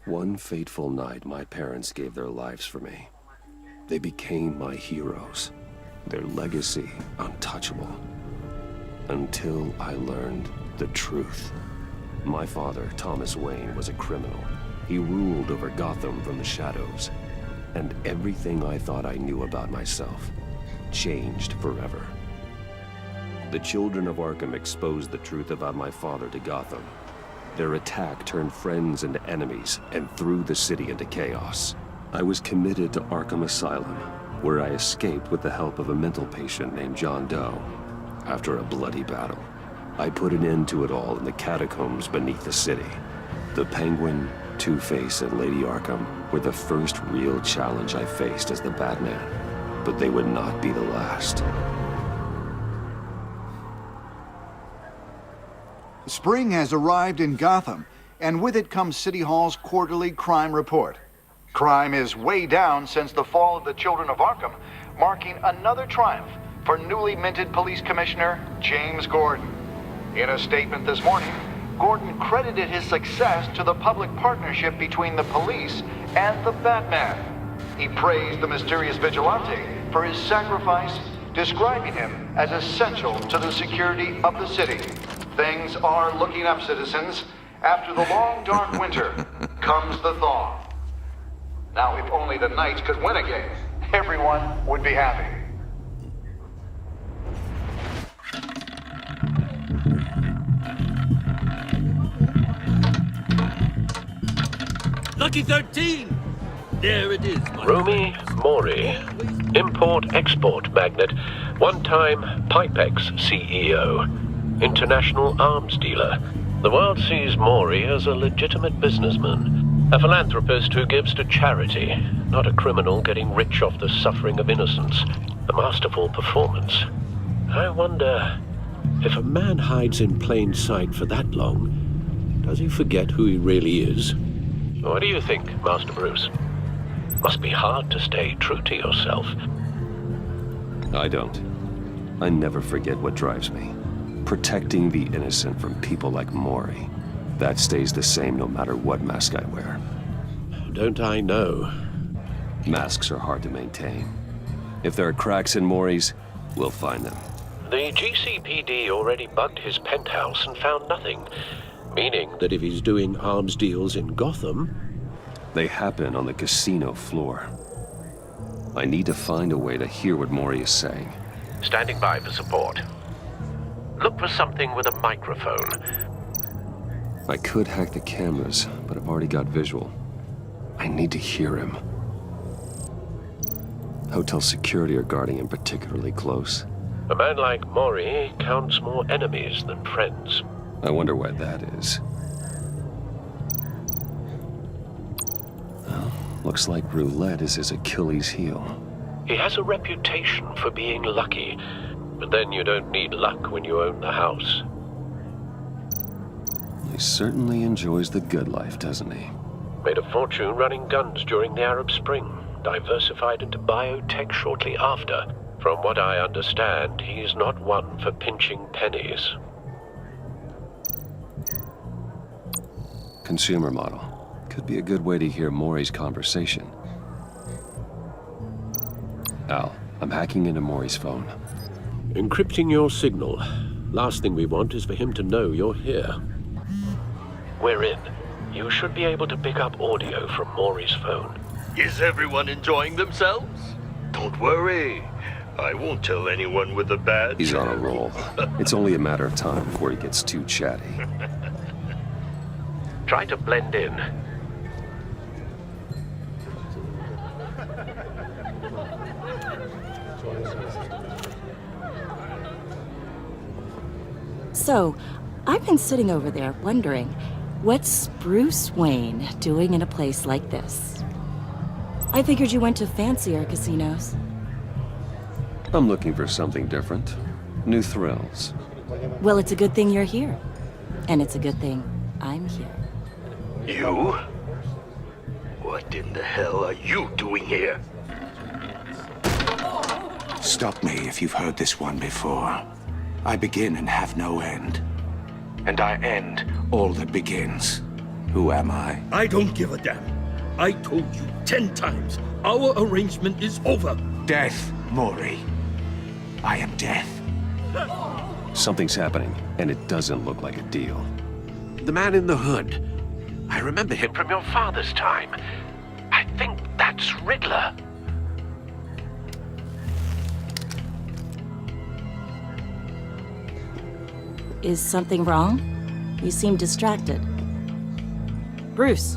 One fateful night, my parents gave their lives for me. They became my heroes. Their legacy untouchable. Until I learned the truth. My father, Thomas Wayne, was a criminal. He ruled over Gotham from the shadows. And everything I thought I knew about myself changed forever. The children of Arkham exposed the truth about my father to Gotham. Their attack turned friends into enemies and threw the city into chaos. I was committed to Arkham Asylum, where I escaped with the help of a mental patient named John Doe. After a bloody battle, I put an end to it all in the catacombs beneath the city. The Penguin, Two-Face, and Lady Arkham were the first real challenge I faced as the Batman, but they would not be the last. Spring has arrived in Gotham, and with it comes City Hall's quarterly crime report. Crime is way down since the fall of the Children of Arkham, marking another triumph for newly minted Police Commissioner James Gordon. In a statement this morning, Gordon credited his success to the public partnership between the police and the Batman. He praised the mysterious vigilante for his sacrifice, describing him as essential to the security of the city. Things are looking up, citizens. After the long, dark winter comes the thaw. Now, if only the Knights could win again, everyone would be happy. Lucky 13! There it is, my Romy Mori, import-export magnate, one-time Pipex CEO, international arms dealer. The world sees Mori as a legitimate businessman, a philanthropist who gives to charity, not a criminal getting rich off the suffering of innocence. A masterful performance. I wonder, if a man hides in plain sight for that long, does he forget who he really is? What do you think, Master Bruce? Must be hard to stay true to yourself. I don't. I never forget what drives me. Protecting the innocent from people like Mori. That stays the same no matter what mask I wear. Don't I know? Masks are hard to maintain. If there are cracks in Mori's, we'll find them. The GCPD already bugged his penthouse and found nothing. Meaning that if he's doing arms deals in Gotham... They happen on the casino floor. I need to find a way to hear what Mori is saying. Standing by for support. Look for something with a microphone. I could hack the cameras, but I've already got visual. I need to hear him. Hotel security are guarding him particularly close. A man like Mori counts more enemies than friends. I wonder why that is. Well, looks like roulette is his Achilles heel. He has a reputation for being lucky, but then you don't need luck when you own the house. He certainly enjoys the good life, doesn't he? Made a fortune running guns during the Arab Spring, diversified into biotech shortly after. From what I understand, he's not one for pinching pennies. Consumer model. Could be a good way to hear Mori's conversation. Al, I'm hacking into Mori's phone. Encrypting your signal. Last thing we want is for him to know you're here. We're in. You should be able to pick up audio from Mori's phone. Is everyone enjoying themselves? Don't worry. I won't tell anyone with a badge. He's on a roll. It's only a matter of time before he gets too chatty. Try to blend in. So, I've been sitting over there wondering, what's Bruce Wayne doing in a place like this? I figured you went to fancier casinos. I'm looking for something different. New thrills. Well, it's a good thing you're here. And it's a good thing I'm here. You? What in the hell are you doing here? Stop me if you've heard this one before. I begin and have no end. And I end all that begins. Who am I? I don't give a damn. I told you 10 times. Our arrangement is over. Death, Maury. I am death. Something's happening, and it doesn't look like a deal. The man in the hood. I remember him from your father's time. I think that's Riddler. Is something wrong? You seem distracted. Bruce,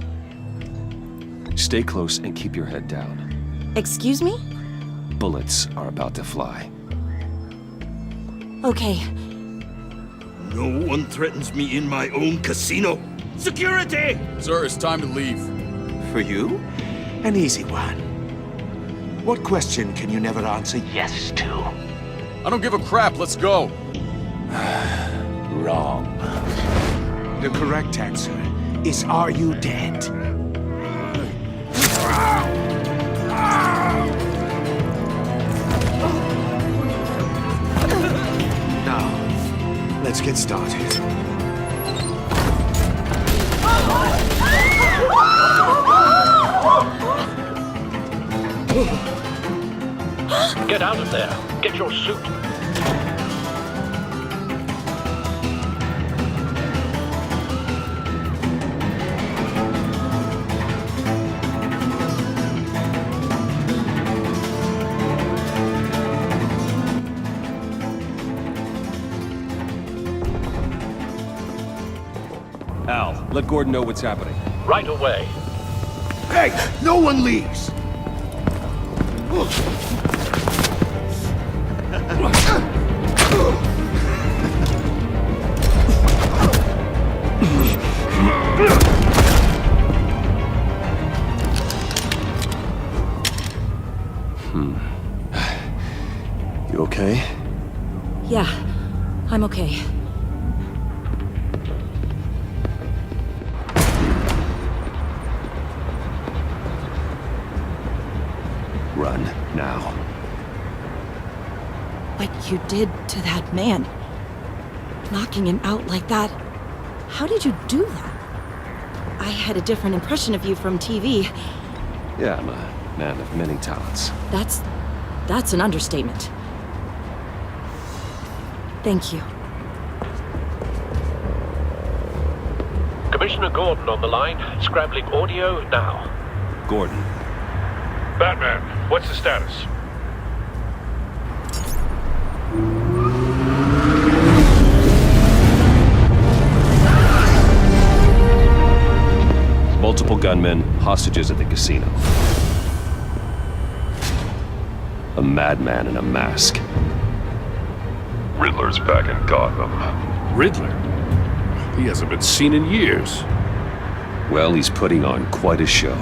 Stay close and keep your head down. excuse me? Bullets are about to fly. Okay, No one threatens me in my own casino. Security! Sir, it's time to leave. For you? An easy one. What question can you never answer yes to? I don't give a crap, let's go. Wrong. The correct answer is, are you dead? Now, let's get started. Get out of there. Get your suit. Al, let Gordon know what's happening. Right away. Hey, no one leaves! You okay? yeah, I'm okay. Run, now. What you did to that man, knocking him out like that, how did you do that? I had a different impression of you from TV. Yeah, I'm a man of many talents. That's an understatement. Thank you. Commissioner Gordon on the line. Scrambling audio now. Gordon, Batman, what's the status? multiple gunmen, hostages at the casino. A madman in a mask. Riddler's back in Gotham. Riddler? He hasn't been seen in years. Well, he's putting on quite a show.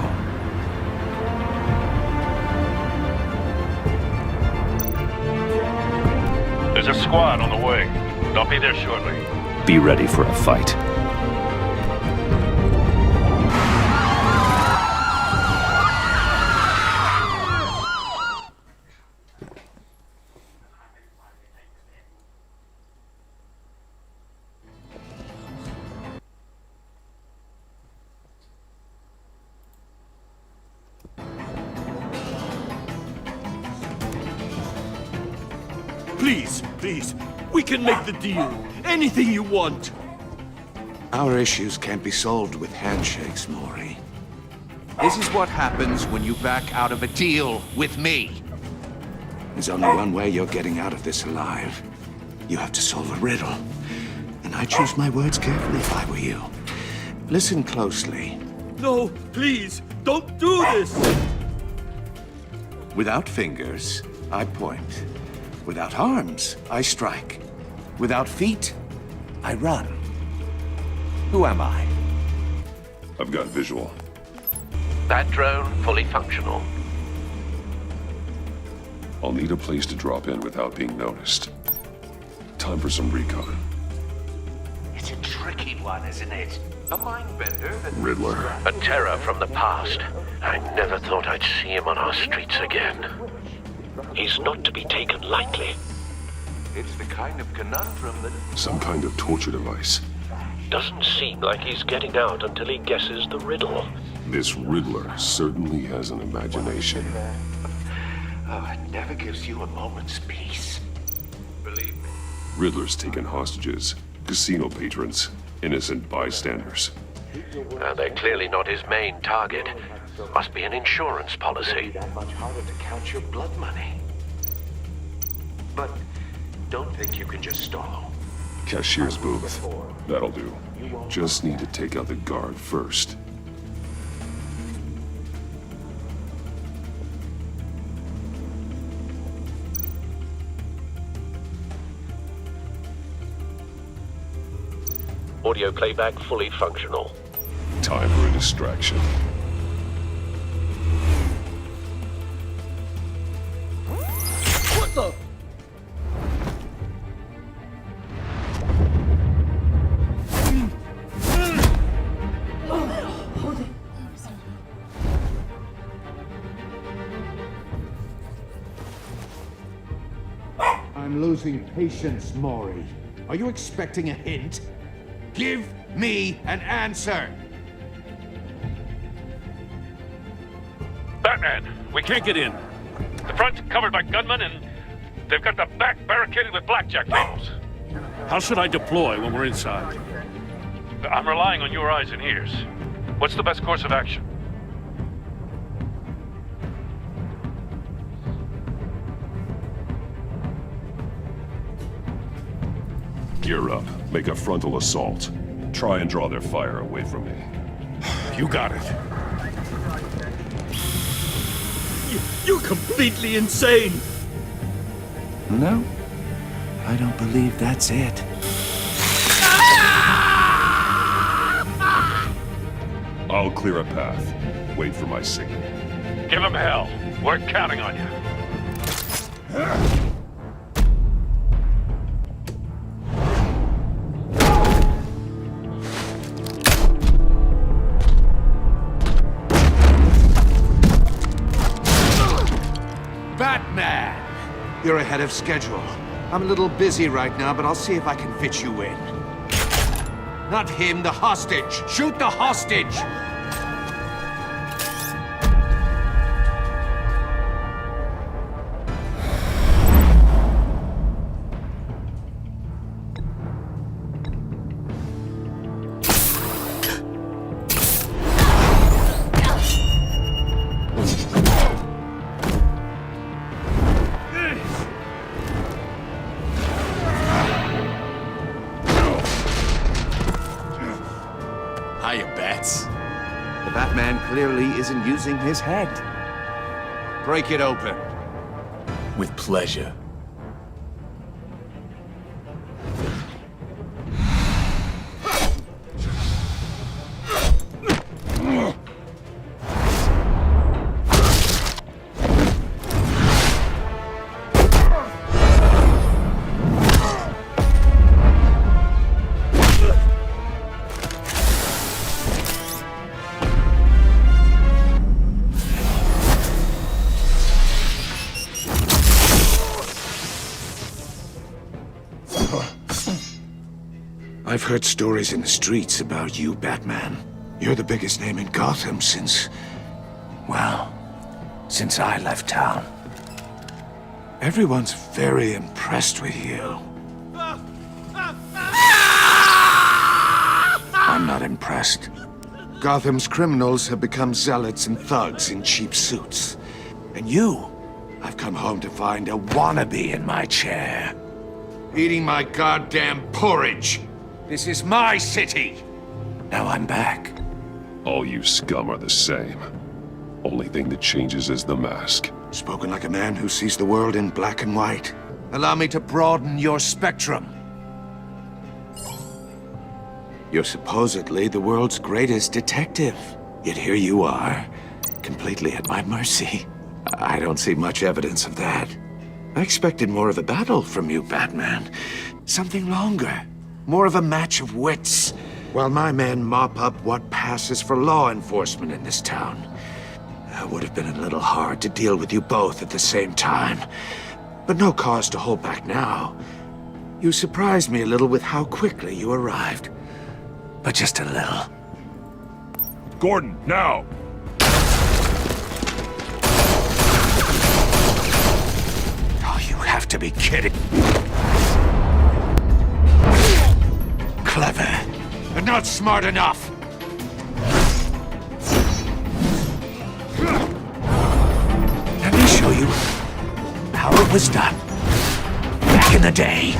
There's a squad on the way. They'll be there shortly. Be ready for a fight. Please, we can make the deal. Anything you want. Our issues can't be solved with handshakes, Maury. This is what happens when you back out of a deal with me. There's only one way you're getting out of this alive. You have to solve a riddle. And I choose my words carefully if I were you. Listen closely. No, please, don't do this. Without fingers, I point. Without arms, I strike. Without feet, I run. Who am I? I've got visual. That drone fully functional. I'll need a place to drop in without being noticed. Time for some recon. It's a tricky one, isn't it? A mind bender that... Riddler. A terror from the past. I never thought I'd see him on our streets again. He's not to be taken lightly. It's the kind of conundrum that... Some kind of torture device. Doesn't seem like he's getting out until he guesses the riddle. This Riddler certainly has an imagination. Oh, it never gives you a moment's peace. Believe me. Riddler's taken hostages, casino patrons, innocent bystanders. They're clearly not his main target. Must be an insurance policy. That much harder to count your blood money. But don't think you can just stall. Cashier's booth. That'll do. Just need to take out the guard first. Audio playback fully functional. Time for a distraction. What the? I'm losing patience, Maury. Are you expecting a hint? Give me an answer! Batman, we can't get in. The front's covered by gunmen, and they've got the back barricaded with blackjack tables. How should I deploy when we're inside? I'm relying on your eyes and ears. What's the best course of action? Gear up. Make a frontal assault. Try and draw their fire away from me. You got it. You're completely insane! No, I don't believe that's it. I'll clear a path. Wait for my signal. Give him hell. We're counting on you. Batman! You're ahead of schedule. I'm a little busy right now, but I'll see if I can fit you in. Not him, the hostage! Shoot the hostage! Hiya, Bats. The Batman clearly isn't using his head. Break it open. With pleasure. I've heard stories in the streets about you, Batman. You're the biggest name in Gotham since... well, since I left town. Everyone's very impressed with you. I'm not impressed. Gotham's criminals have become zealots and thugs in cheap suits. And you, I've come home to find a wannabe in my chair. Eating my goddamn porridge. This is my city! Now I'm back. All you scum are the same. Only thing that changes is the mask. Spoken like a man who sees the world in black and white. Allow me to broaden your spectrum. You're supposedly the world's greatest detective. Yet here you are, completely at my mercy. I don't see much evidence of that. I expected more of a battle from you, Batman. Something longer. More of a match of wits, while my men mop up what passes for law enforcement in this town. It would have been a little hard to deal with you both at the same time. But no cause to hold back now. You surprised me a little with how quickly you arrived. but just a little. Gordon, now! Oh, you have to be kidding. Clever, but not smart enough. Let me show you how it was done back in the day.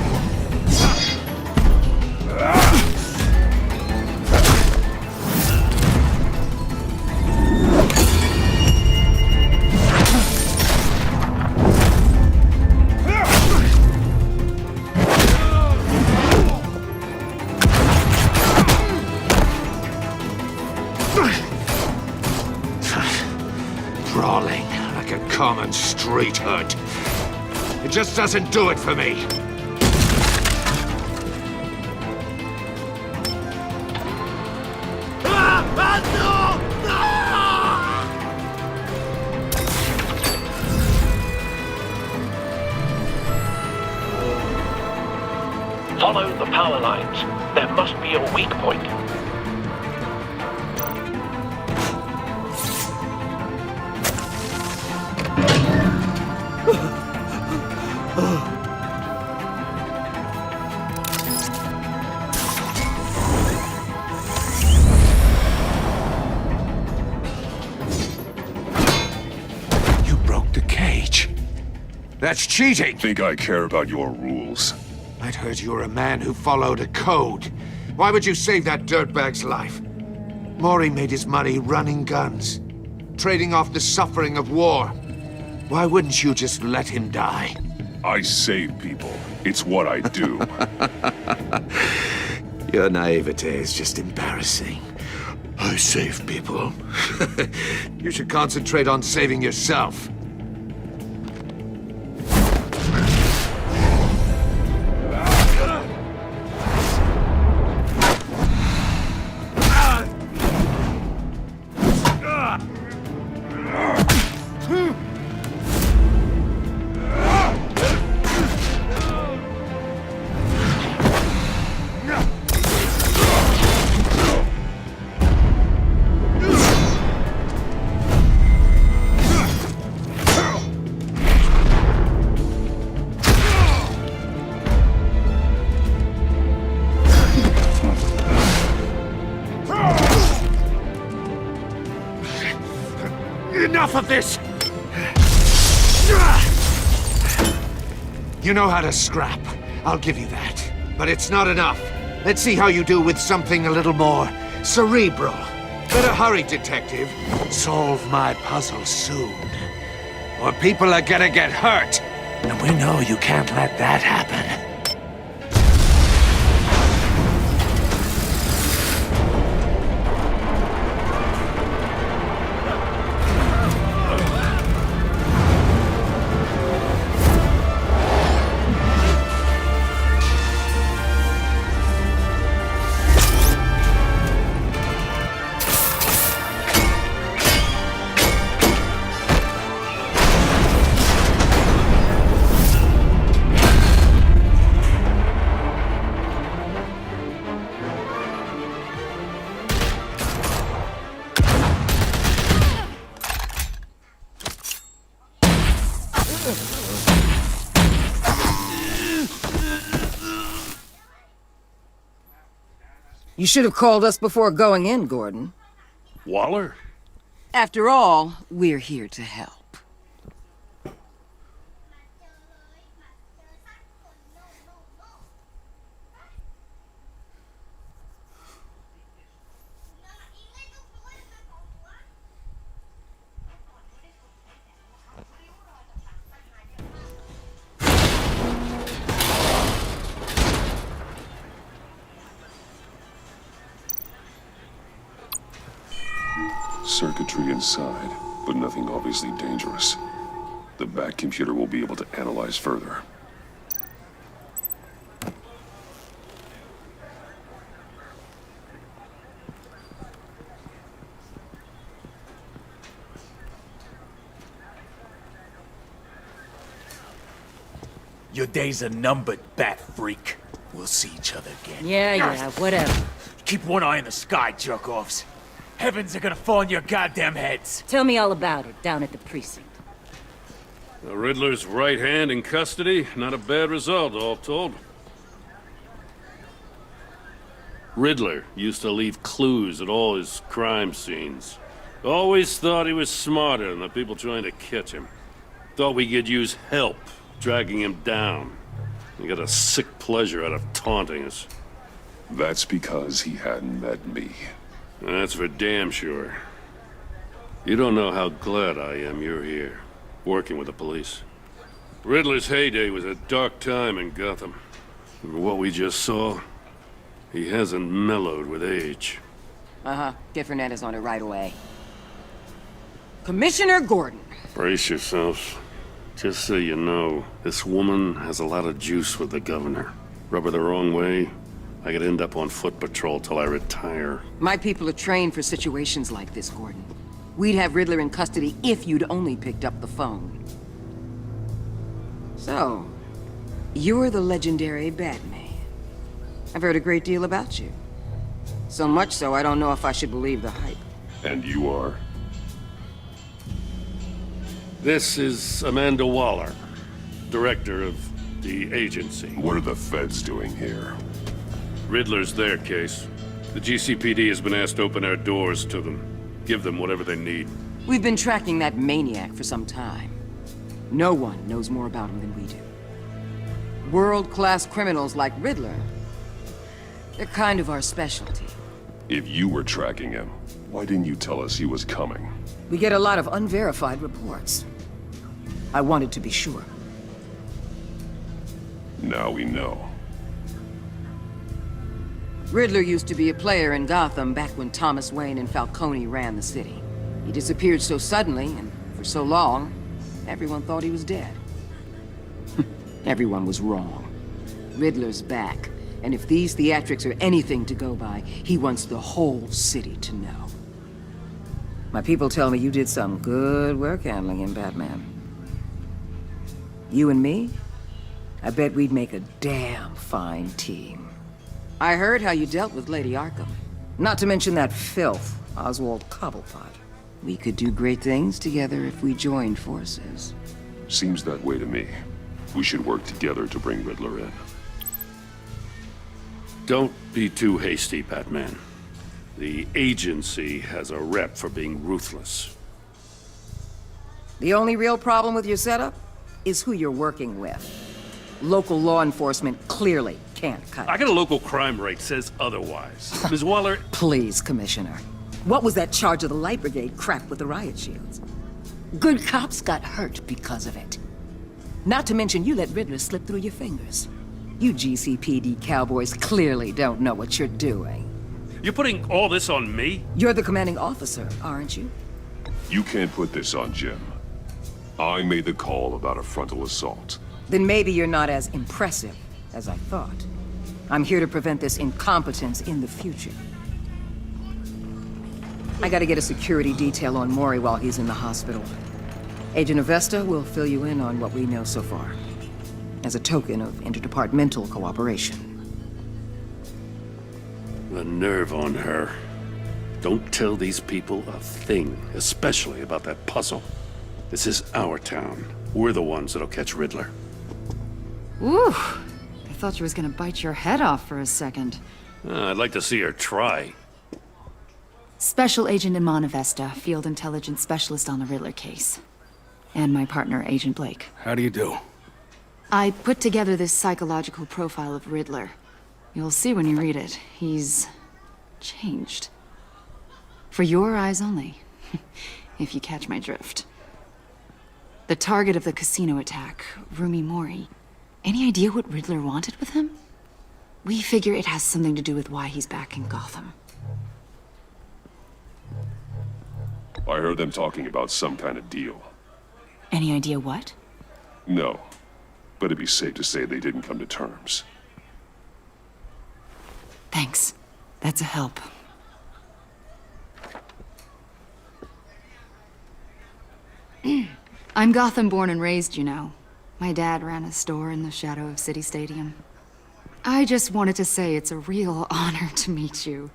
Brawling like a common street hood. It just doesn't do it for me. Follow the power lines. There must be a weak point. You broke the cage. That's cheating. Think I care about your rules? I'd heard you were a man who followed a code. Why would you save that dirtbag's life? Mori made his money running guns, trading off the suffering of war. Why wouldn't you just let him die? I save people. It's what I do. Your naivete is just embarrassing. I save people. You should concentrate on saving yourself. Enough of this! You know how to scrap. I'll give you that. But it's not enough. Let's see how you do with something a little more cerebral. Better hurry, detective. Solve my puzzle soon. Or people are gonna get hurt. And we know you can't let that happen. You should have called us before going in, Gordon. Waller? After all, we're here to help. Circuitry inside, but nothing obviously dangerous. The back computer will be able to analyze further. Your days are numbered, bat freak. We'll see each other again. Yeah, whatever. Keep one eye in the sky, jerk-offs. Heavens are gonna fall on your goddamn heads. Tell me all about it down at the precinct. The Riddler's right hand in custody. Not a bad result, all told. Riddler used to leave clues at all his crime scenes. Always thought he was smarter than the people trying to catch him. Thought we could use help dragging him down. He got a sick pleasure out of taunting us. That's because he hadn't met me. That's for damn sure. You don't know how glad I am you're here, working with the police. Riddler's heyday was a dark time in Gotham. And what we just saw, he hasn't mellowed with age. Uh-huh. Get Fernandez on it right away. Commissioner Gordon. Brace yourselves. Just so you know, this woman has a lot of juice with the governor. Rub her the wrong way, I could end up on foot patrol till I retire. My people are trained for situations like this, Gordon. We'd have Riddler in custody if you'd only picked up the phone. So, you're the legendary Batman. I've heard a great deal about you. So much so, I don't know if I should believe the hype. And you are? This is Amanda Waller, director of the agency. What are the feds doing here? Riddler's their case. The GCPD has been asked to open our doors to them. Give them whatever they need. We've been tracking that maniac for some time. No one knows more about him than we do. World-class criminals like Riddler, they're kind of our specialty. If you were tracking him, why didn't you tell us he was coming? We get a lot of unverified reports. I wanted to be sure. Now we know. Riddler used to be a player in Gotham back when Thomas Wayne and Falcone ran the city. He disappeared so suddenly and for so long, everyone thought he was dead. Everyone was wrong. Riddler's back, and if these theatrics are anything to go by, he wants the whole city to know. My people tell me you did some good work handling him, Batman. You and me? I bet we'd make a damn fine team. I heard how you dealt with Lady Arkham. Not to mention that filth, Oswald Cobblepot. We could do great things together if we joined forces. Seems that way to me. We should work together to bring Riddler in. Don't be too hasty, Batman. The agency has a rep for being ruthless. The only real problem with your setup is who you're working with. Local law enforcement clearly can't cut it. I got a local crime rate says otherwise. Ms. Waller... Please, Commissioner. What was that charge of the Light Brigade crap with the riot shields? Good cops got hurt because of it. Not to mention you let Riddler slip through your fingers. You GCPD cowboys clearly don't know what you're doing. You're putting all this on me? You're the commanding officer, aren't you? You can't put this on Jim. I made the call about a frontal assault. Then maybe you're not as impressive as I thought. I'm here to prevent this incompetence in the future. I gotta get a security detail on Mori while he's in the hospital. Agent Avesta will fill you in on what we know so far, as a token of interdepartmental cooperation. The nerve on her. Don't tell these people a thing, especially about that puzzle. This is our town. We're the ones that'll catch Riddler. Ooh, I thought you was gonna bite your head off for a second. I'd like to see her try. Special Agent Iman Avesta, Field Intelligence Specialist on the Riddler case. And my partner, Agent Blake. How do you do? I put together this psychological profile of Riddler. You'll see when you read it. He's changed. For your eyes only, if you catch my drift. The target of the casino attack, Rumi Mori. Any idea what Riddler wanted with him? We figure it has something to do with why he's back in Gotham. I heard them talking about some kind of deal. Any idea what? No, but it'd be safe to say they didn't come to terms. Thanks. That's a help. I'm Gotham born and raised, you know. My dad ran a store in the shadow of City Stadium. I just wanted to say it's a real honor to meet you.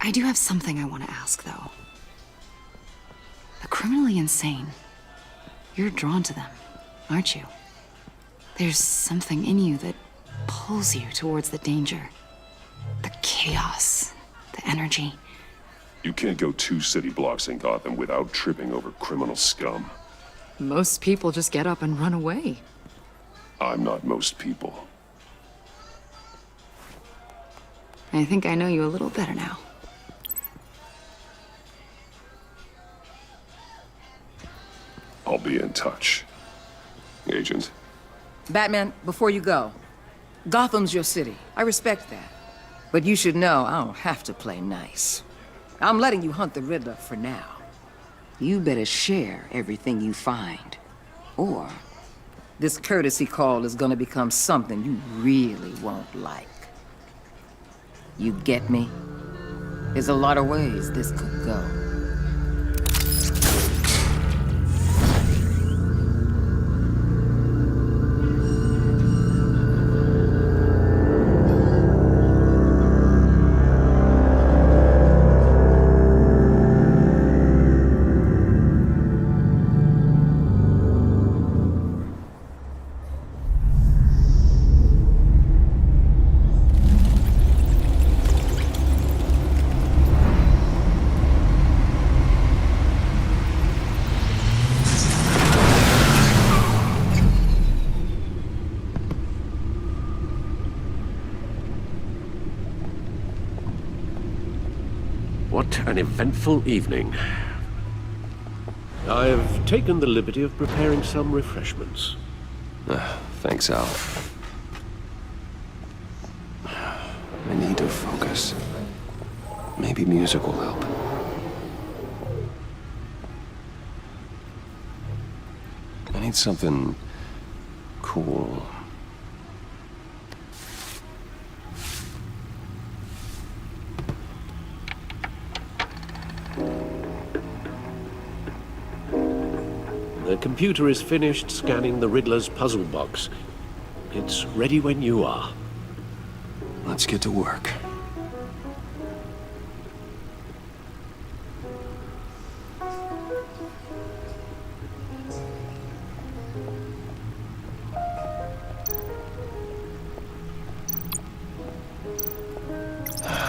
I do have something I want to ask, though. The criminally insane. You're drawn to them, aren't you? There's something in you that pulls you towards the danger. The chaos, the energy. You can't go 2 city blocks in Gotham without tripping over criminal scum. Most people just get up and run away. I'm not most people. I think I know you a little better now. I'll be in touch. Agent. Batman, before you go, Gotham's your city. I respect that. But you should know I don't have to play nice. I'm letting you hunt the Riddler for now. You better share everything you find. Or this courtesy call is gonna become something you really won't like. You get me? There's a lot of ways this could go. What an eventful evening. I've taken the liberty of preparing some refreshments. Thanks, Al. I need to focus. Maybe music will help. I need something cool. The computer is finished scanning the Riddler's puzzle box. It's ready when you are. Let's get to work.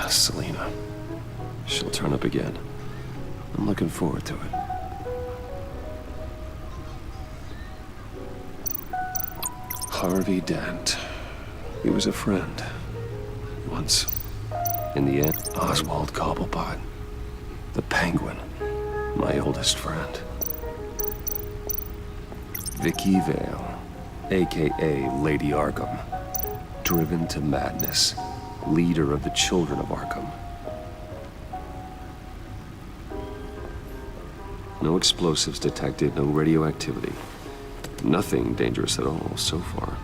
Selina. She'll turn up again. I'm looking forward to it. Harvey Dent. He was a friend. Once. In the end, Oswald Cobblepot. The Penguin. My oldest friend. Vicky Vale. A.K.A. Lady Arkham. Driven to madness. Leader of the Children of Arkham. No explosives detected, no radioactivity. Nothing dangerous at all so far.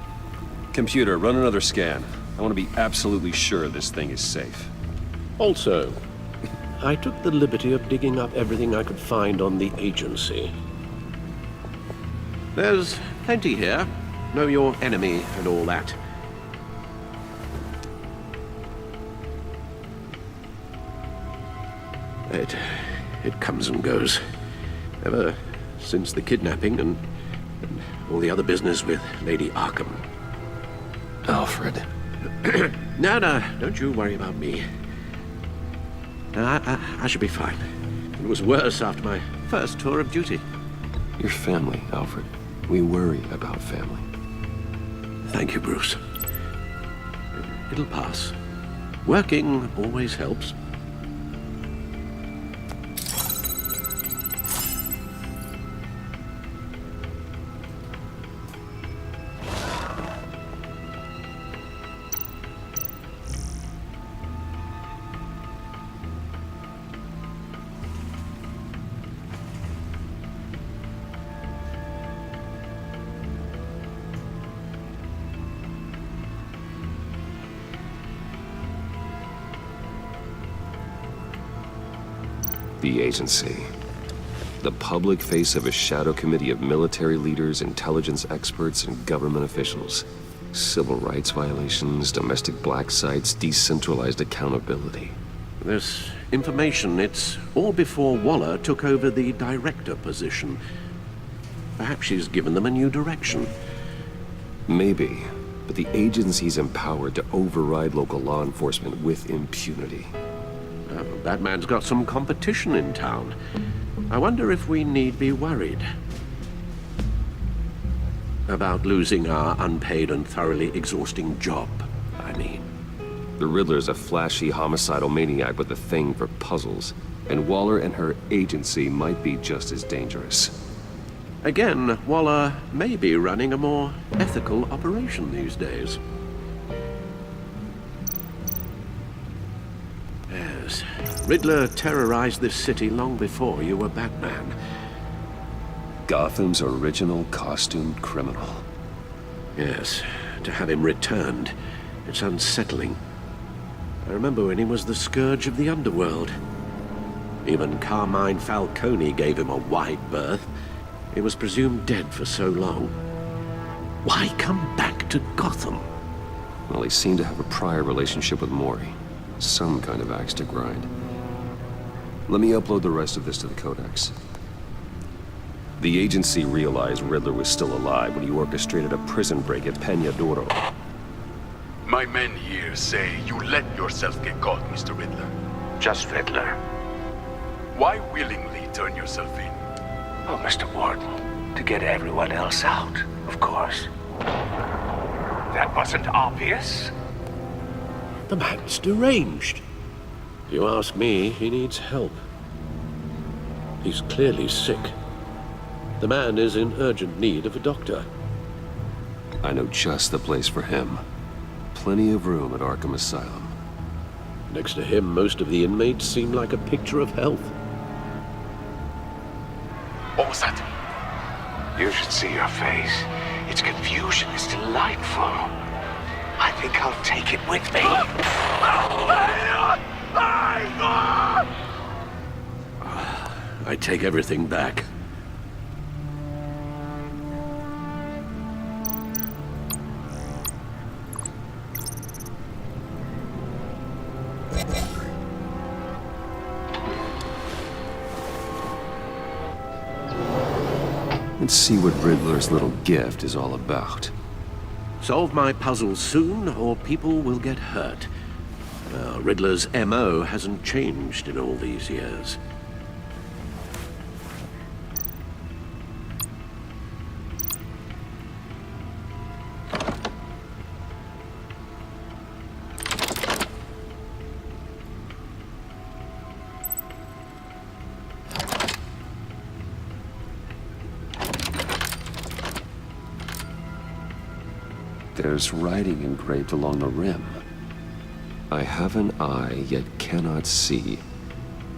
Computer, run another scan. I want to be absolutely sure this thing is safe. Also, I took the liberty of digging up everything I could find on the agency. There's plenty here. Know your enemy and all that. It comes and goes. Ever since the kidnapping and all the other business with Lady Arkham. Alfred. No, don't you worry about me. I should be fine. It was worse after my first tour of duty. Your family, Alfred. We worry about family. Thank you, Bruce. It'll pass. Working always helps. The agency. The public face of a shadow committee of military leaders, intelligence experts, and government officials. Civil rights violations, domestic black sites, decentralized accountability. This information, it's all before Waller took over the director position. Perhaps she's given them a new direction. Maybe, but the agency's empowered to override local law enforcement with impunity. Batman's got some competition in town. I wonder if we need be worried about losing our unpaid and thoroughly exhausting job, I mean. The Riddler's a flashy homicidal maniac with a thing for puzzles, and Waller and her agency might be just as dangerous. Again, Waller may be running a more ethical operation these days. Yes, Riddler terrorized this city long before you were Batman. Gotham's original costumed criminal. Yes, to have him returned, it's unsettling. I remember when he was the scourge of the underworld. Even Carmine Falcone gave him a wide berth. He was presumed dead for so long. Why come back to Gotham? Well, he seemed to have a prior relationship with Mori. Some kind of axe to grind. Let me upload the rest of this to the Codex. The agency realized Riddler was still alive when he orchestrated a prison break at Peñadoro. My men here say you let yourself get caught, Mr. Riddler. Just Riddler. Why willingly turn yourself in? Oh, Mr. Warden, to get everyone else out, of course. That wasn't obvious. The man's deranged. If you ask me, he needs help. He's clearly sick. The man is in urgent need of a doctor. I know just the place for him. Plenty of room at Arkham Asylum. Next to him, most of the inmates seem like a picture of health. What was that? You should see your face. Its confusion is delightful. I think I'll take it with me. I take everything back. Let's see what Riddler's little gift is all about. Solve my puzzles soon, or people will get hurt. Riddler's MO hasn't changed in all these years. There's writing engraved along the rim. I have an eye, yet cannot see.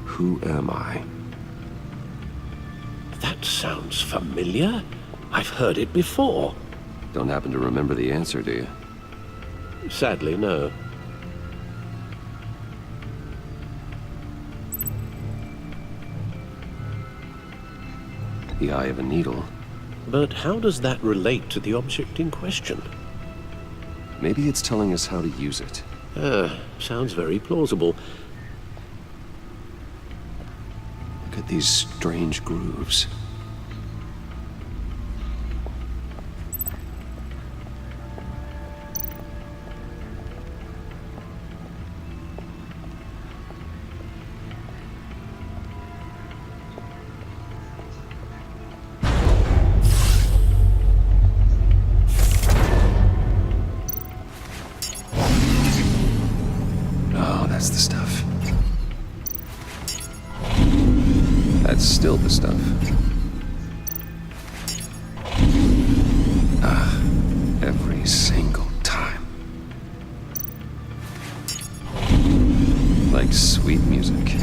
Who am I? That sounds familiar. I've heard it before. Don't happen to remember the answer, do you? Sadly, no. The eye of a needle. But how does that relate to the object in question? Maybe it's telling us how to use it. Sounds very plausible. Look at these strange grooves. That's the stuff. That's still the stuff. Every single time. Like sweet music.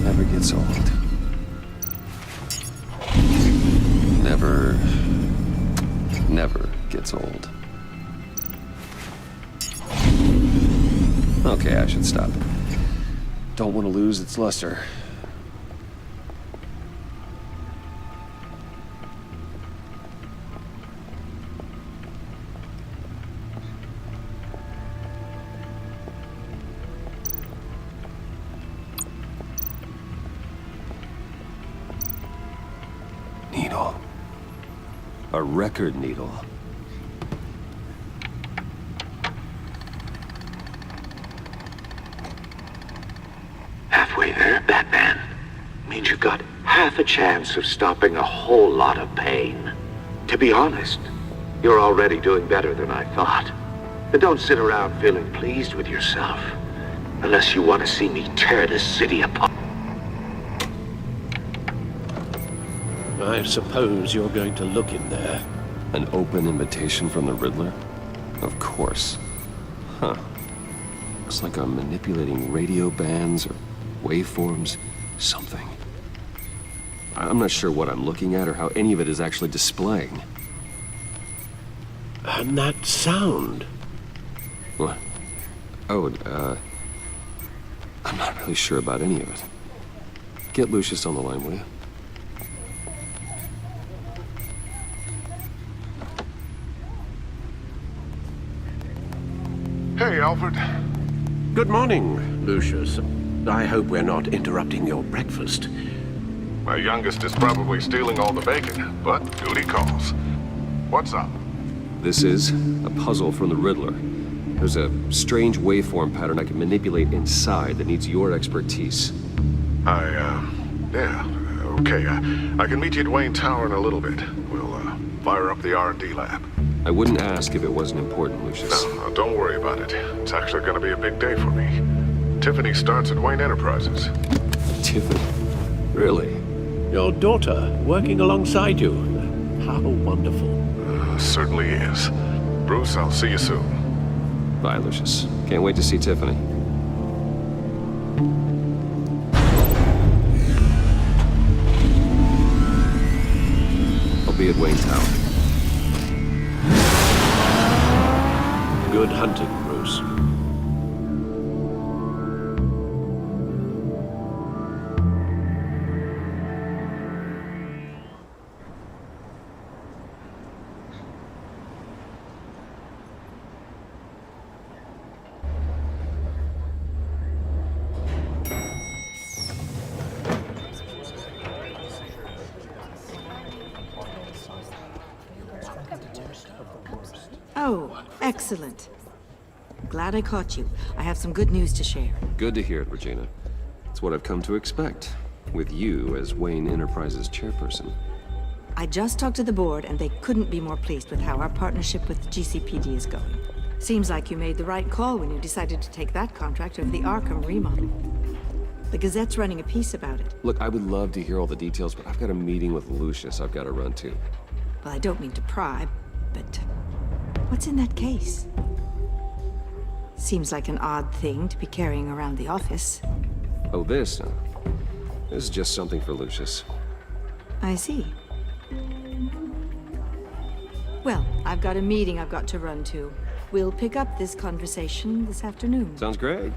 Never gets old. Never gets old. Okay, I should stop. Don't want to lose its luster. needle. A record needle. Halfway there, Batman. Means you've got half a chance of stopping a whole lot of pain. To be honest, you're already doing better than I thought. But don't sit around feeling pleased with yourself. Unless you want to see me tear this city apart. I suppose you're going to look in there. An open invitation from the Riddler? Of course. Huh. Looks like I'm manipulating radio bands or waveforms, something. I'm not sure what I'm looking at or how any of it is actually displaying. And that sound? What? Oh, I'm not really sure about any of it. Get Lucius on the line, will you? Hey, Alfred. Good morning, Lucius. I hope we're not interrupting your breakfast. My youngest is probably stealing all the bacon, but duty calls. What's up? This is a puzzle from the Riddler. There's a strange waveform pattern I can manipulate inside that needs your expertise. Yeah, okay. I can meet you at Wayne Tower in a little bit. We'll, fire up the R&D lab. I wouldn't ask if it wasn't important, Lucius. No, don't worry about it. It's actually gonna be a big day for me. Tiffany starts at Wayne Enterprises. Tiffany? Really? Your daughter, working alongside you. How wonderful. Certainly is. Bruce, I'll see you soon. Bye, Lucius. Can't wait to see Tiffany. I'll be at Wayne Tower. Good hunting, Bruce. Oh, excellent. Glad I caught you. I have some good news to share. Good to hear it, Regina. It's what I've come to expect, with you as Wayne Enterprises chairperson. I just talked to the board, and they couldn't be more pleased with how our partnership with GCPD is going. Seems like you made the right call when you decided to take that contract over the Arkham remodel. The Gazette's running a piece about it. Look, I would love to hear all the details, but I've got a meeting with Lucius I've got to run to. Well, I don't mean to pry, but what's in that case? Seems like an odd thing to be carrying around the office. Oh, this? This is just something for Lucius. I see. Well, I've got a meeting I've got to run to. We'll pick up this conversation this afternoon. Sounds great.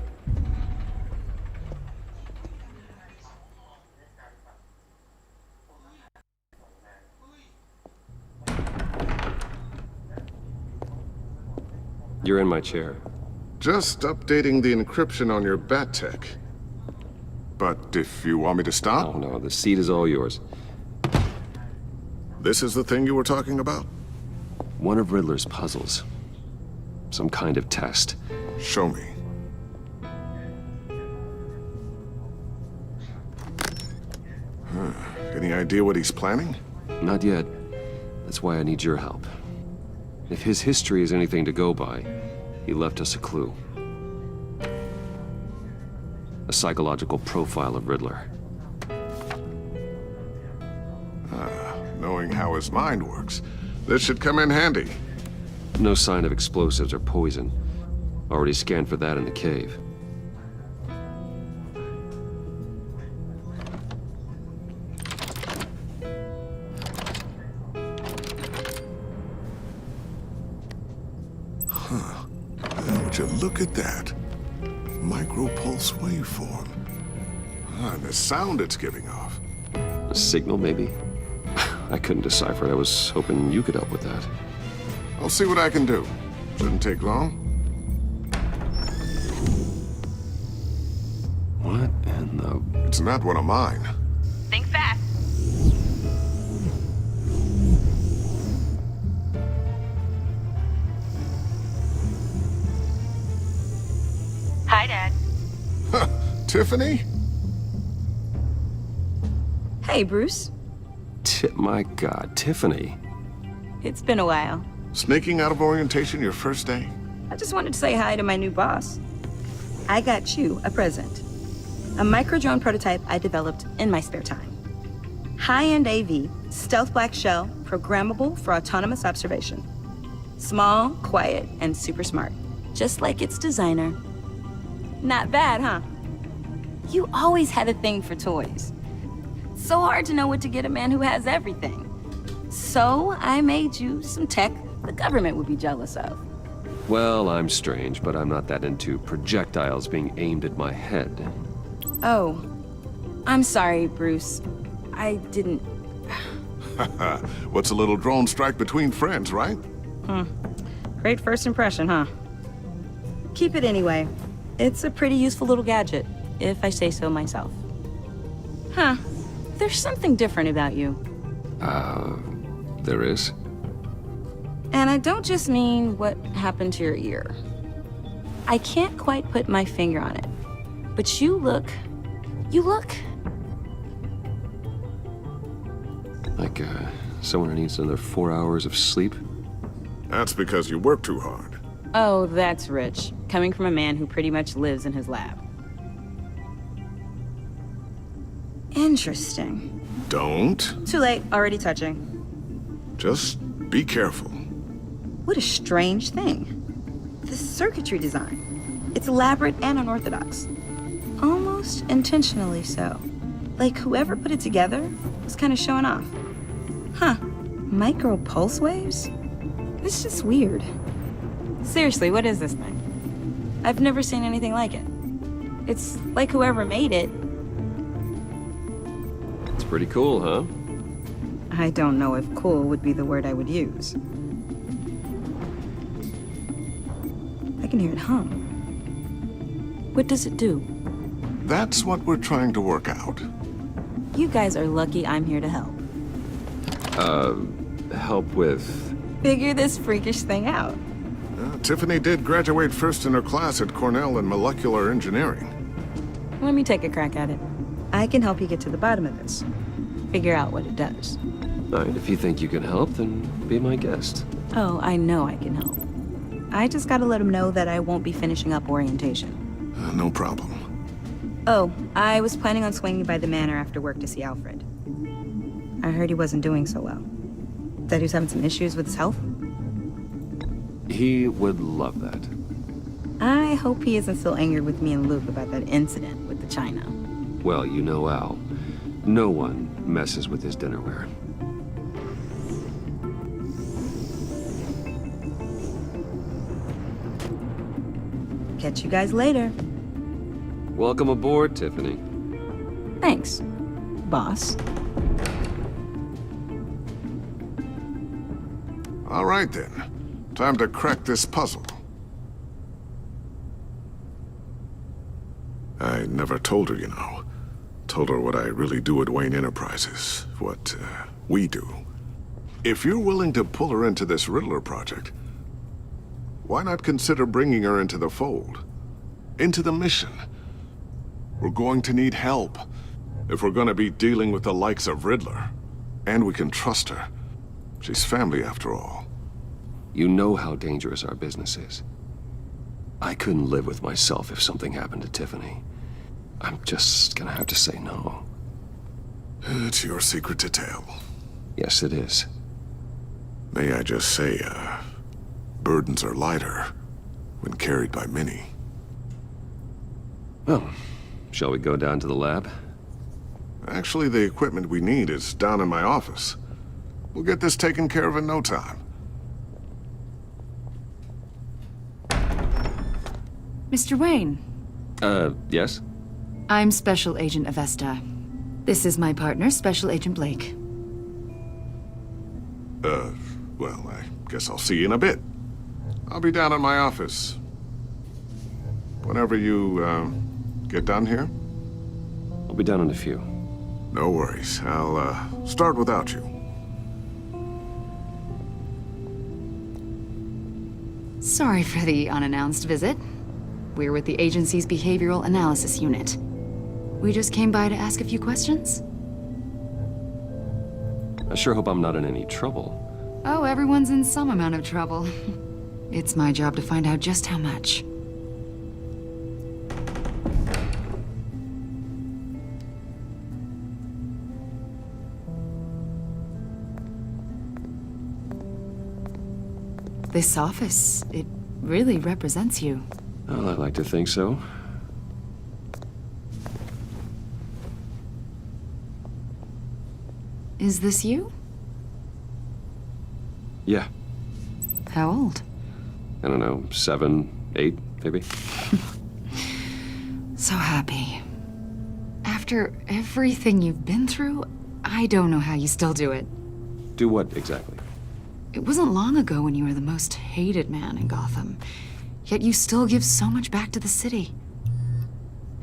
You're in my chair. Just updating the encryption on your Bat-Tech. But if you want me to stop? Oh, no, the seat is all yours. This is the thing you were talking about? One of Riddler's puzzles. Some kind of test. Show me. Any idea what he's planning? Not yet. That's why I need your help. If his history is anything to go by, he left us a clue. A psychological profile of Riddler. Knowing how his mind works, this should come in handy. No sign of explosives or poison. Already scanned for that in the cave. Would you look at that? Micropulse waveform. And the sound it's giving off. A signal, maybe? I couldn't decipher it. I was hoping you could help with that. I'll see what I can do. Shouldn't take long. What in the... It's not one of mine. Think fast. Tiffany? Hey, Bruce. My God, Tiffany. It's been a while. Sneaking out of orientation your first day? I just wanted to say hi to my new boss. I got you a present. A micro-drone prototype I developed in my spare time. High-end AV, stealth black shell, programmable for autonomous observation. Small, quiet, and super smart. Just like its designer. Not bad, huh? You always had a thing for toys. So hard to know what to get a man who has everything. So I made you some tech the government would be jealous of. Well, I'm strange, but I'm not that into projectiles being aimed at my head. Oh, I'm sorry, Bruce. I didn't... What's a little drone strike between friends, right? Great first impression, huh? Keep it anyway. It's a pretty useful little gadget, if I say so myself. Huh. There's something different about you. There is? And I don't just mean what happened to your ear. I can't quite put my finger on it. But you look... Like, someone who needs another 4 hours of sleep? That's because you work too hard. Oh, that's rich. Coming from a man who pretty much lives in his lab. Interesting. Don't. Too late, already touching. Just be careful. What a strange thing. The circuitry design. It's elaborate and unorthodox. Almost intentionally so. Like whoever put it together was kind of showing off. Huh. Micro pulse waves? It's just weird. Seriously, what is this thing? I've never seen anything like it. It's like whoever made it. It's pretty cool, huh? I don't know if cool would be the word I would use. I can hear it hum. What does it do? That's what we're trying to work out. You guys are lucky I'm here to help. Help with... Figure this freakish thing out. Tiffany did graduate first in her class at Cornell in molecular engineering. Let me take a crack at it. I can help you get to the bottom of this. Figure out what it does. All right, if you think you can help, then be my guest. Oh, I know I can help. I just gotta let him know that I won't be finishing up orientation. No problem. Oh, I was planning on swinging by the manor after work to see Alfred. I heard he wasn't doing so well. That he was having some issues with his health? He would love that. I hope he isn't still angered with me and Luke about that incident with the china. Well, you know Al. No one messes with his dinnerware. Catch you guys later. Welcome aboard, Tiffany. Thanks, boss. All right, then. Time to crack this puzzle. I never told her, you know. Told her what I really do at Wayne Enterprises. What, we do. If you're willing to pull her into this Riddler project, why not consider bringing her into the fold? Into the mission? We're going to need help if we're going to be dealing with the likes of Riddler. And we can trust her. She's family, after all. You know how dangerous our business is. I couldn't live with myself if something happened to Tiffany. I'm just gonna have to say no. It's your secret to tell. Yes, it is. May I just say, burdens are lighter when carried by many. Well, shall we go down to the lab? Actually, the equipment we need is down in my office. We'll get this taken care of in no time. Mr. Wayne. Yes? I'm Special Agent Avesta. This is my partner, Special Agent Blake. Well, I guess I'll see you in a bit. I'll be down in my office. Whenever you, get done here? I'll be down in a few. No worries. I'll, start without you. Sorry for the unannounced visit. We're with the agency's Behavioral Analysis Unit. We just came by to ask a few questions. I sure hope I'm not in any trouble. Oh, everyone's in some amount of trouble. It's my job to find out just how much. This office, it really represents you. Well, I'd like to think so. Is this you? Yeah. How old? I don't know, 7, 8, maybe? So happy. After everything you've been through, I don't know how you still do it. Do what exactly? It wasn't long ago when you were the most hated man in Gotham, yet you still give so much back to the city.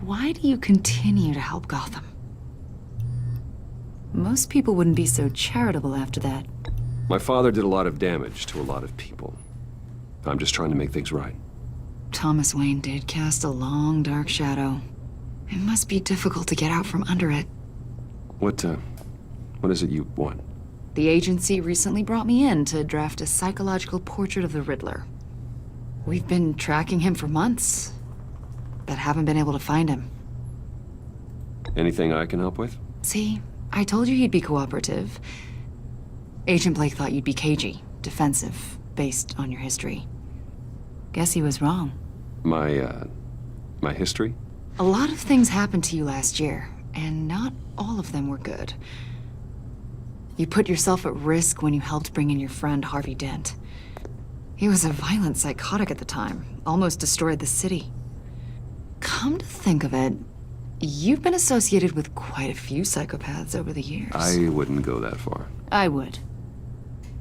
Why do you continue to help Gotham? Most people wouldn't be so charitable after that. My father did a lot of damage to a lot of people. I'm just trying to make things right. Thomas Wayne did cast a long, dark shadow. It must be difficult to get out from under it. What is it you want? The agency recently brought me in to draft a psychological portrait of the Riddler. We've been tracking him for months, but haven't been able to find him. Anything I can help with? See, I told you he'd be cooperative. Agent Blake thought you'd be cagey, defensive, based on your history. Guess he was wrong. My history? A lot of things happened to you last year, and not all of them were good. You put yourself at risk when you helped bring in your friend Harvey Dent. He was a violent psychotic at the time, almost destroyed the city. Come to think of it, you've been associated with quite a few psychopaths over the years. I wouldn't go that far. I would.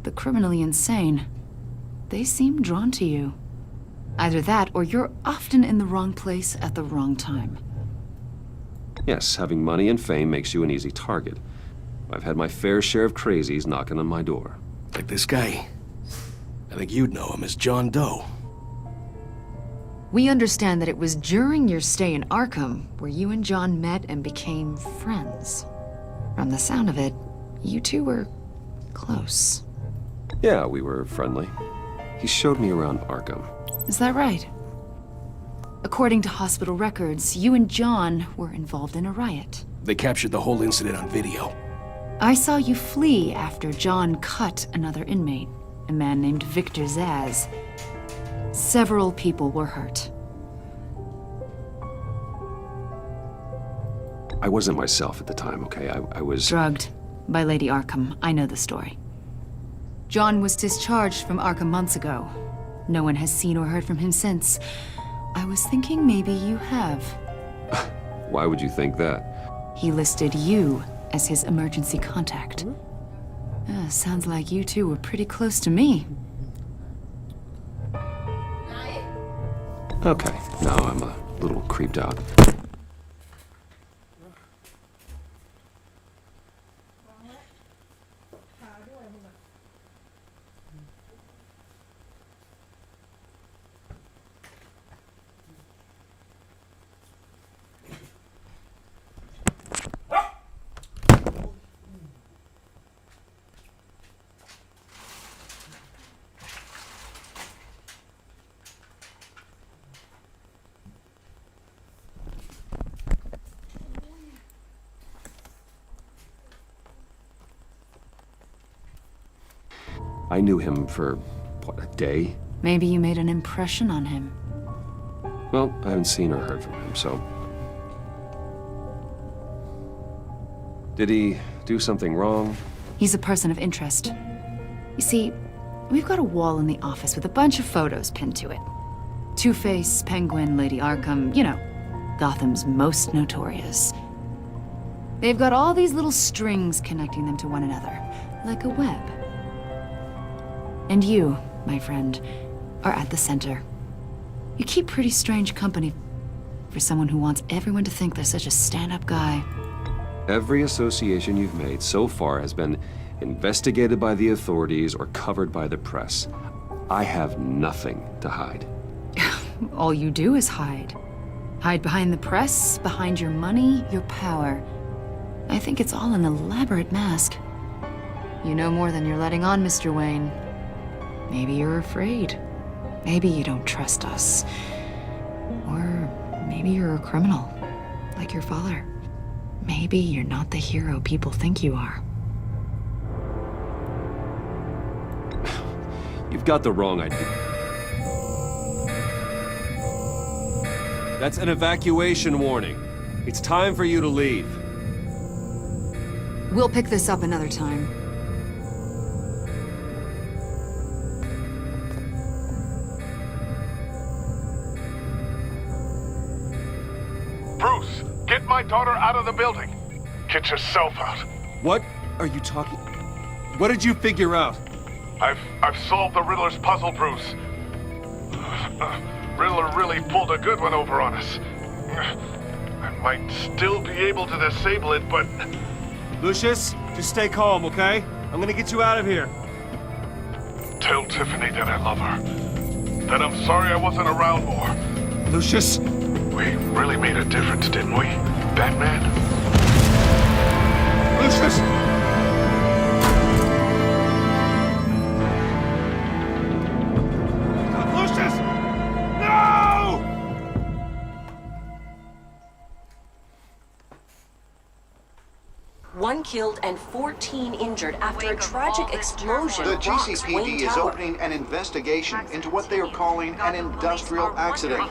The criminally insane, they seem drawn to you. Either that, or you're often in the wrong place at the wrong time. Yes, having money and fame makes you an easy target. I've had my fair share of crazies knocking on my door. Like this guy. I think you'd know him as John Doe. We understand that it was during your stay in Arkham where you and John met and became friends. From the sound of it, you two were close. Yeah, we were friendly. He showed me around Arkham. Is that right? According to hospital records, you and John were involved in a riot. They captured the whole incident on video. I saw you flee after John cut another inmate, a man named Victor Zsasz. Several people were hurt. I wasn't myself at the time, okay? I was... Drugged by Lady Arkham. I know the story. John was discharged from Arkham months ago. No one has seen or heard from him since. I was thinking maybe you have. Why would you think that? He listed you as his emergency contact. Sounds like you two were pretty close to me. Okay, now I'm a little creeped out. I knew him for, what, a day? Maybe you made an impression on him. Well, I haven't seen or heard from him, so... Did he do something wrong? He's a person of interest. You see, we've got a wall in the office with a bunch of photos pinned to it. Two-Face, Penguin, Lady Arkham, you know, Gotham's most notorious. They've got all these little strings connecting them to one another, like a web. And you, my friend, are at the center. You keep pretty strange company for someone who wants everyone to think they're such a stand-up guy. Every association you've made so far has been investigated by the authorities or covered by the press. I have nothing to hide. All you do is hide. Hide behind the press, behind your money, your power. I think it's all an elaborate mask. You know more than you're letting on, Mr. Wayne. Maybe you're afraid. Maybe you don't trust us. Or maybe you're a criminal, like your father. Maybe you're not the hero people think you are. You've got the wrong idea. That's an evacuation warning. It's time for you to leave. We'll pick this up another time. Bruce, get my daughter out of the building. Get yourself out. What are you talking? What did you figure out? I've solved the Riddler's puzzle, Bruce. Riddler really pulled a good one over on us. I might still be able to disable it, but... Lucius, just stay calm, okay? I'm gonna get you out of here. Tell Tiffany that I love her. That I'm sorry I wasn't around more. Lucius! We really made a difference, didn't we, Batman? Lucius! One killed and 14 injured after a tragic explosion. The rocks GCPD Wayne is Tower. opening an investigation into what they are calling an industrial accident.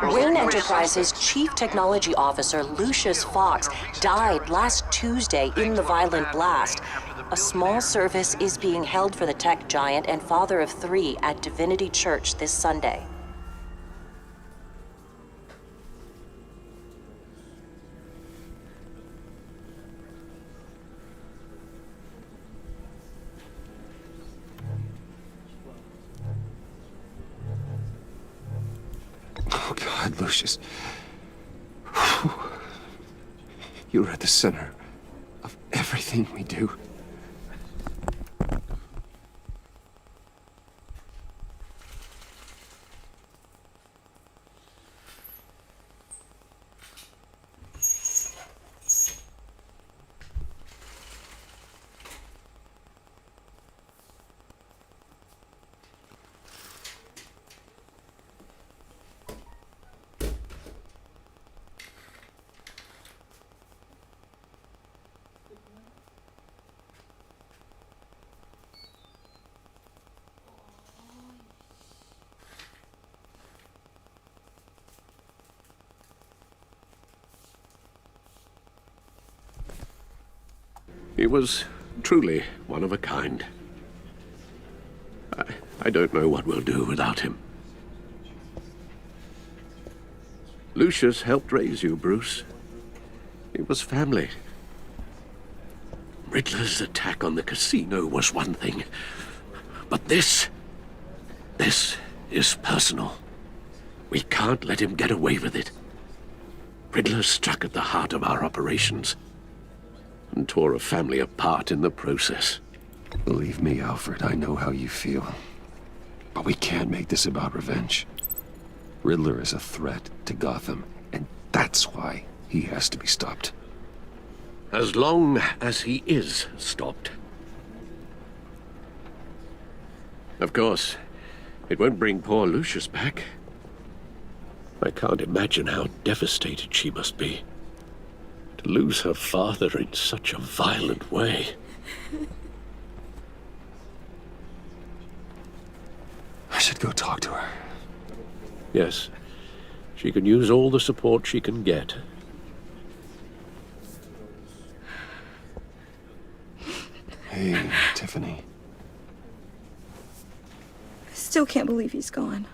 Wayne Enterprises' Chief Technology Officer Lucius Fox died last Tuesday in the violent blast. A small service is being held for the tech giant and father of 3 at Divinity Church this Sunday. Oh, God, Lucius. You're at the center of everything we do. He was truly one of a kind. I don't know what we'll do without him. Lucius helped raise you, Bruce. It was family. Riddler's attack on the casino was one thing, but this is personal. We can't let him get away with it. Riddler struck at the heart of our operations and tore a family apart in the process. Believe me, Alfred, I know how you feel. But we can't make this about revenge. Riddler is a threat to Gotham, and that's why he has to be stopped. As long as he is stopped. Of course, it won't bring poor Lucius back. I can't imagine how devastated she must be. To lose her father in such a violent way. I should go talk to her. Yes, she can use all the support she can get. Hey, Tiffany. I still can't believe he's gone.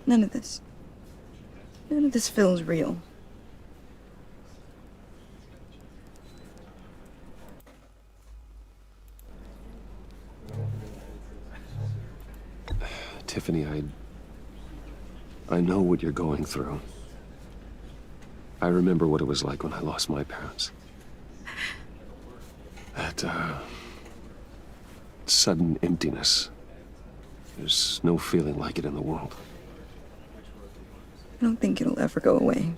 None of this feels real. Tiffany, I know what you're going through. I remember what it was like when I lost my parents. That, sudden emptiness. There's no feeling like it in the world. don't think it'll ever go away.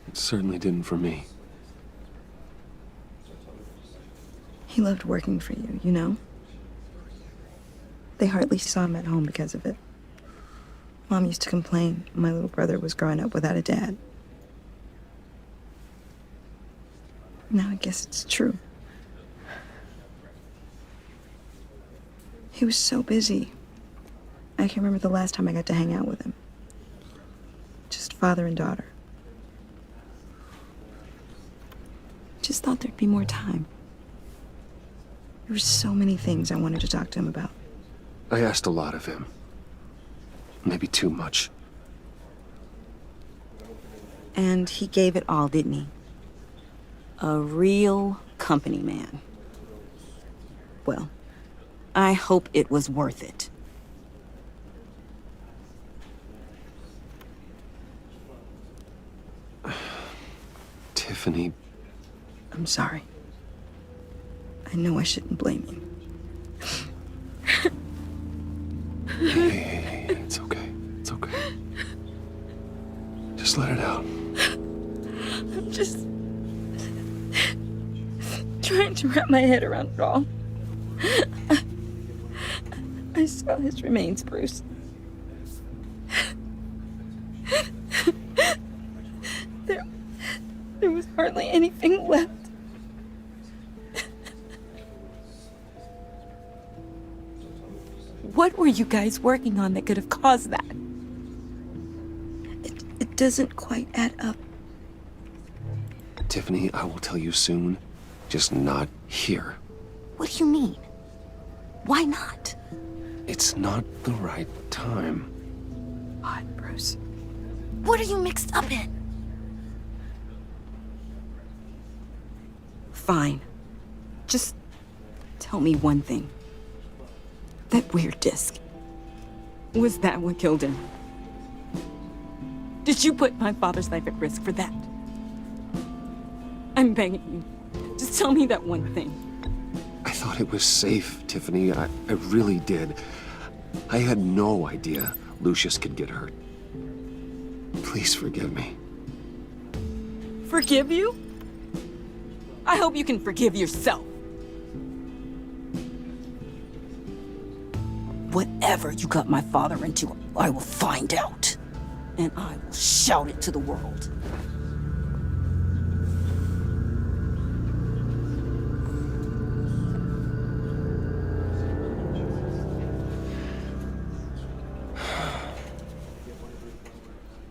It certainly didn't for me. He loved working for you, you know? They hardly saw him at home because of it. Mom used to complain my little brother was growing up without a dad. Now I guess it's true. He was so busy. I can't remember the last time I got to hang out with him. Just father and daughter. Just thought there'd be more time. There were so many things I wanted to talk to him about. I asked a lot of him. Maybe too much. And he gave it all, didn't he? A real company man. Well, I hope it was worth it. Tiffany. I'm sorry. I know I shouldn't blame you. Hey, it's okay. It's okay. Just let it out. I'm just trying to wrap my head around it all. I saw his remains, Bruce. There was hardly anything left. What were you guys working on that could have caused that? It doesn't quite add up. Tiffany, I will tell you soon. Just not here. What do you mean? Why not? It's not the right time. What, Bruce? What are you mixed up in? Fine. Just tell me one thing. That weird disc. Was that what killed him? Did you put my father's life at risk for that? I'm begging you. Just tell me that one thing. I thought it was safe, Tiffany. I really did. I had no idea Lucius could get hurt. Please forgive me. Forgive you? I hope you can forgive yourself. Whatever you got my father into, I will find out. And I will shout it to the world.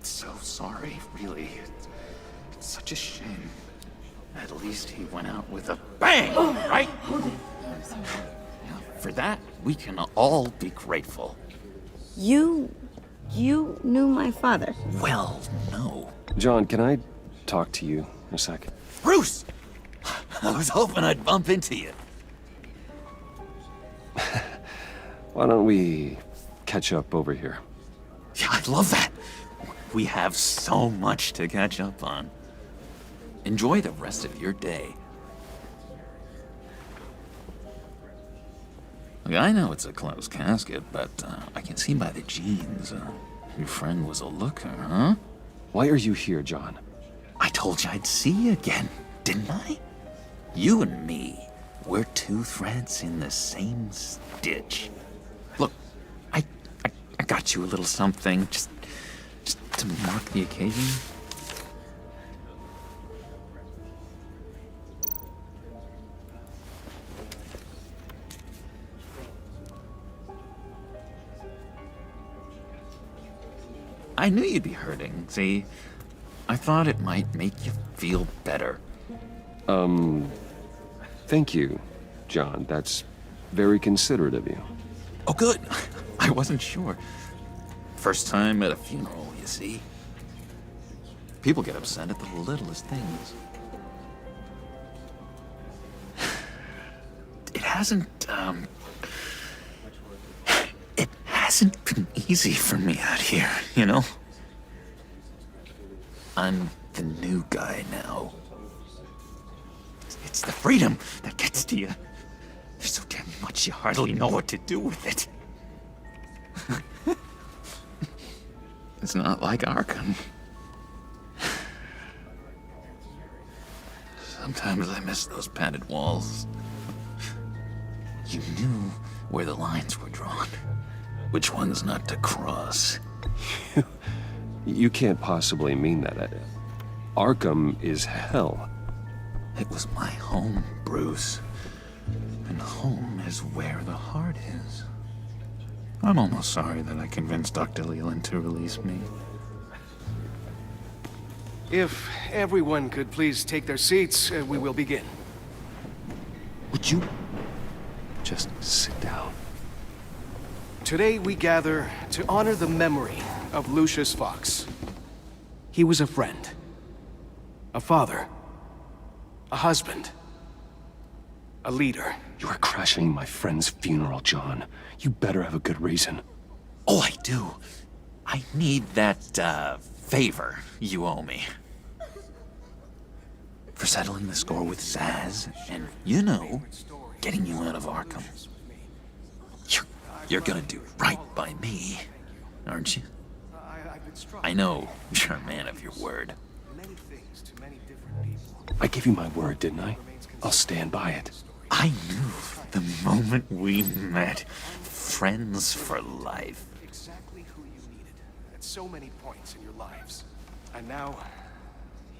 So sorry, really. It's such a shame. At least he went out with a bang, right? For that, we can all be grateful. You knew my father? Well, no. John, can I talk to you a sec? Bruce! I was hoping I'd bump into you. Why don't we catch up over here? Yeah, I love that. We have so much to catch up on. Enjoy the rest of your day. Look, I know it's a closed casket, but I can see by the jeans, your friend was a looker, huh? Why are you here, John? I told you I'd see you again, didn't I? You and me, we're two threads in the same stitch. Look, I got you a little something, just to mark the occasion. I knew you'd be hurting, see? I thought it might make you feel better. Thank you, John. That's very considerate of you. Oh, good. I wasn't sure. First time at a funeral, you see? People get upset at the littlest things. It hasn't been easy for me out here, you know? I'm the new guy now. It's the freedom that gets to you. There's so damn much you hardly know what to do with it. It's not like Arkham. Sometimes I miss those padded walls. You knew where the lines were drawn. Which ones not to cross. You can't possibly mean that. Arkham is hell. It was my home, Bruce. And home is where the heart is. I'm almost sorry that I convinced Dr. Leland to release me. If everyone could please take their seats, we will begin. Would you just sit down? Today we gather to honor the memory of Lucius Fox. He was a friend, a father, a husband, a leader. You are crashing my friend's funeral, John. You better have a good reason. Oh, I do. I need that, favor you owe me. For settling the score with Zsasz, and, you know, getting you out of Arkham. You're gonna do right by me, aren't you? I know you're a man of your word. I gave you my word, didn't I? I'll stand by it. I knew the moment we met. Friends for life. Exactly who you needed at so many points in your lives. And now,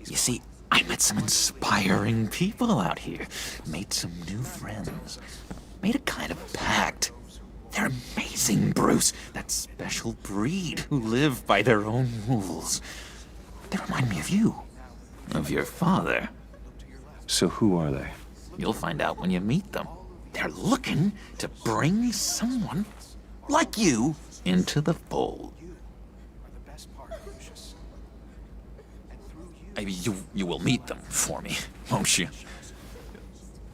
You see, I met some inspiring people out here. Made some new friends. Made a kind of pact. They're amazing, Bruce. That special breed who live by their own rules. They remind me of you. Of your father. So who are they? You'll find out when you meet them. They're looking to bring someone like you into the fold. You will meet them for me, won't you?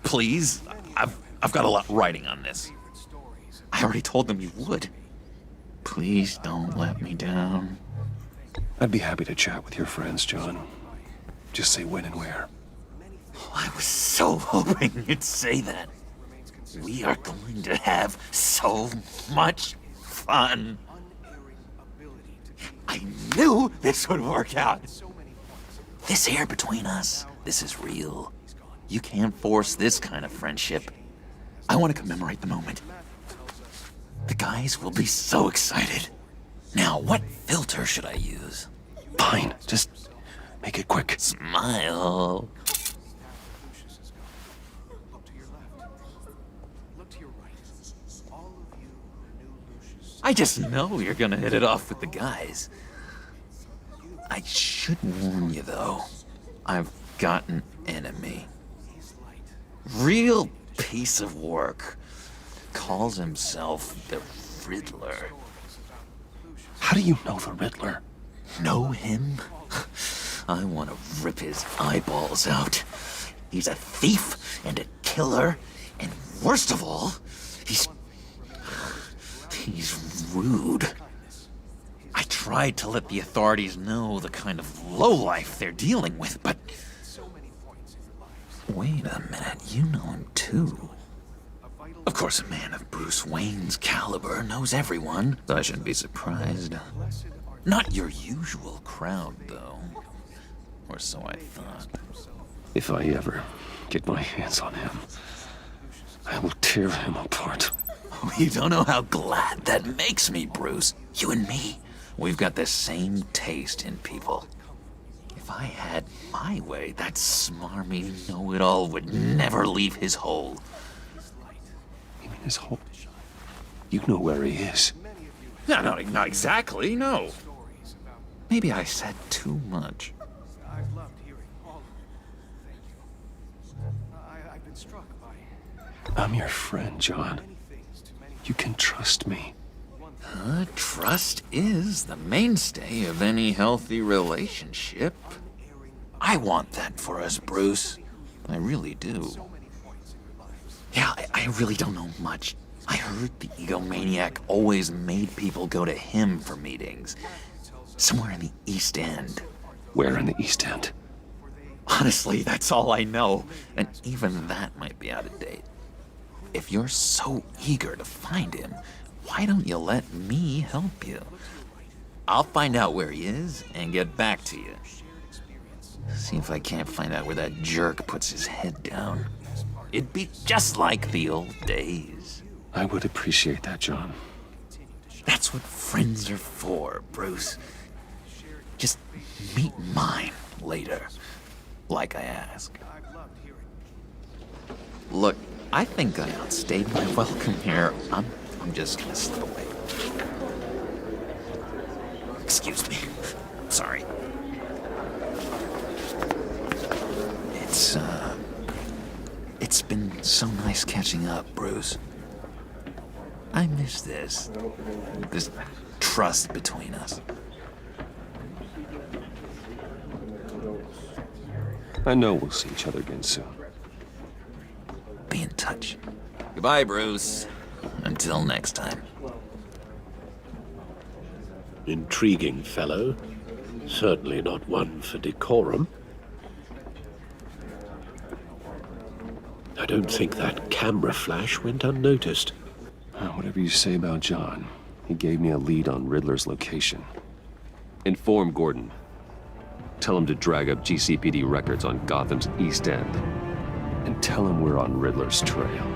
Please? I've got a lot writing on this. I already told them you would. Please don't let me down. I'd be happy to chat with your friends, John. Just say when and where. I was so hoping you'd say that. We are going to have so much fun. I knew this would work out. This here between us, this is real. You can't force this kind of friendship. I want to commemorate the moment. The guys will be so excited. Now, what filter should I use? Fine, just make it quick. Smile. I just know you're gonna hit it off with the guys. I should warn you, though. I've got an enemy. Real piece of work. Calls himself the Riddler. How do you know the Riddler? Know him? I want to rip his eyeballs out. He's a thief and a killer, and worst of all, he's rude. I tried to let the authorities know the kind of lowlife they're dealing with, but... Wait a minute, you know him too. Of course, a man of Bruce Wayne's caliber knows everyone, so I shouldn't be surprised. Not your usual crowd, though. Or so I thought. If I ever get my hands on him, I will tear him apart. You don't know how glad that makes me, Bruce. You and me, we've got the same taste in people. If I had my way, that smarmy know-it-all would never leave his hole. You mean his hole? You know where he is. No, not exactly, no. Maybe I said too much. I've loved hearing all of it. Thank you. I've been struck by... I'm your friend, John. You can trust me. Trust is the mainstay of any healthy relationship. I want that for us, Bruce. I really do. Yeah, I really don't know much. I heard the egomaniac always made people go to him for meetings. Somewhere in the East End. Where in the East End? Honestly, that's all I know. And even that might be out of date. If you're so eager to find him, why don't you let me help you? I'll find out where he is and get back to you. See if I can't find out where that jerk puts his head down. It'd be just like the old days. I would appreciate that, John. That's what friends are for, Bruce. Just meet mine later, like I asked. Look, I think I outstayed my welcome here. I'm just gonna slip away. Excuse me. Sorry. It's been so nice catching up, Bruce. I miss this trust between us. I know we'll see each other again soon. Be in touch. Goodbye, Bruce. Until next time. Intriguing fellow. Certainly not one for decorum. I don't think that camera flash went unnoticed. Whatever you say about John, he gave me a lead on Riddler's location. Inform Gordon. Tell him to drag up GCPD records on Gotham's East End. And tell him we're on Riddler's trail.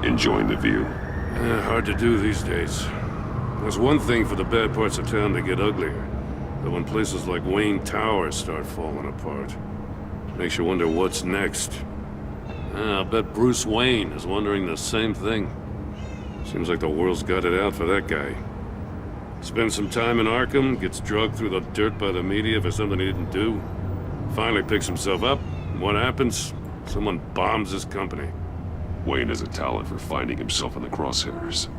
Enjoying the view? Hard to do these days. There's one thing for the bad parts of town to get uglier. But when places like Wayne Tower start falling apart, makes you wonder what's next. I'll bet Bruce Wayne is wondering the same thing. Seems like the world's got it out for that guy. Spends some time in Arkham, gets drugged through the dirt by the media for something he didn't do. Finally picks himself up. What happens? Someone bombs his company. Wayne has a talent for finding himself in the crosshairs.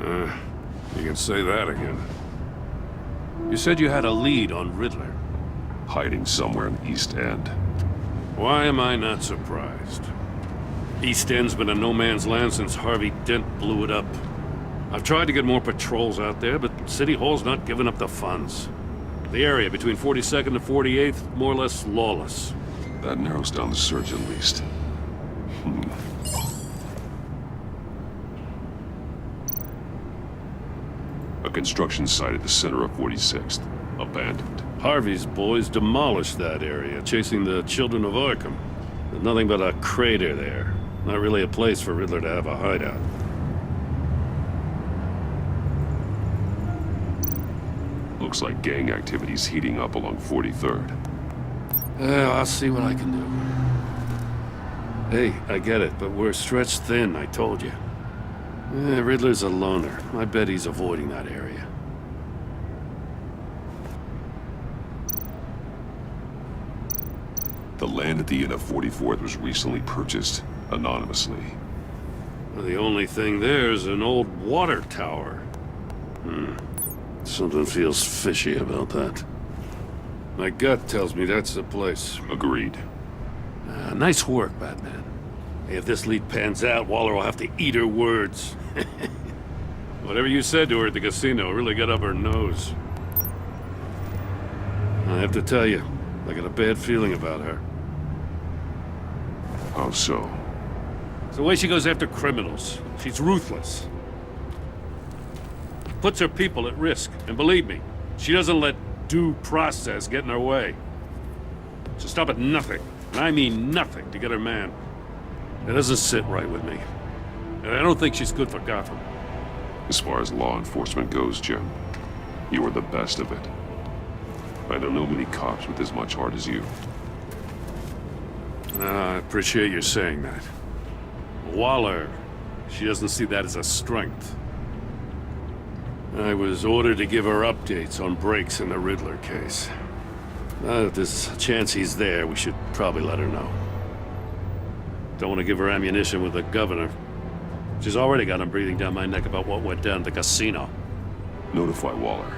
You can say that again. You said you had a lead on Riddler. Hiding somewhere in the East End. Why am I not surprised? East End's been a no-man's land since Harvey Dent blew it up. I've tried to get more patrols out there, but City Hall's not giving up the funds. The area between 42nd and 48th, more or less lawless. That narrows down the search at least. A construction site at the center of 46th. Abandoned. Harvey's boys demolished that area, chasing the children of Arkham. There's nothing but a crater there. Not really a place for Riddler to have a hideout. Looks like gang activity's heating up along 43rd. I'll see what I can do. Hey, I get it, but we're stretched thin, I told you. Riddler's a loner. I bet he's avoiding that area. The land at the end of 44th was recently purchased, anonymously. Well, the only thing there is an old water tower. Something feels fishy about that. My gut tells me that's the place. Agreed. Nice work, Batman. Hey, if this lead pans out, Waller will have to eat her words. Whatever you said to her at the casino really got up her nose. I have to tell you, I got a bad feeling about her. How so? It's the way she goes after criminals. She's ruthless. Puts her people at risk. And believe me, she doesn't let due process get in her way. She'll stop at nothing, and I mean nothing, to get her man. It doesn't sit right with me. And I don't think she's good for Gotham. As far as law enforcement goes, Jim, you are the best of it. I don't know many cops with as much heart as you. I appreciate you saying that. Waller, she doesn't see that as a strength. I was ordered to give her updates on breaks in the Riddler case. If there's a chance he's there, we should probably let her know. Don't want to give her ammunition with the governor. She's already got him breathing down my neck about what went down at the casino. Notify Waller.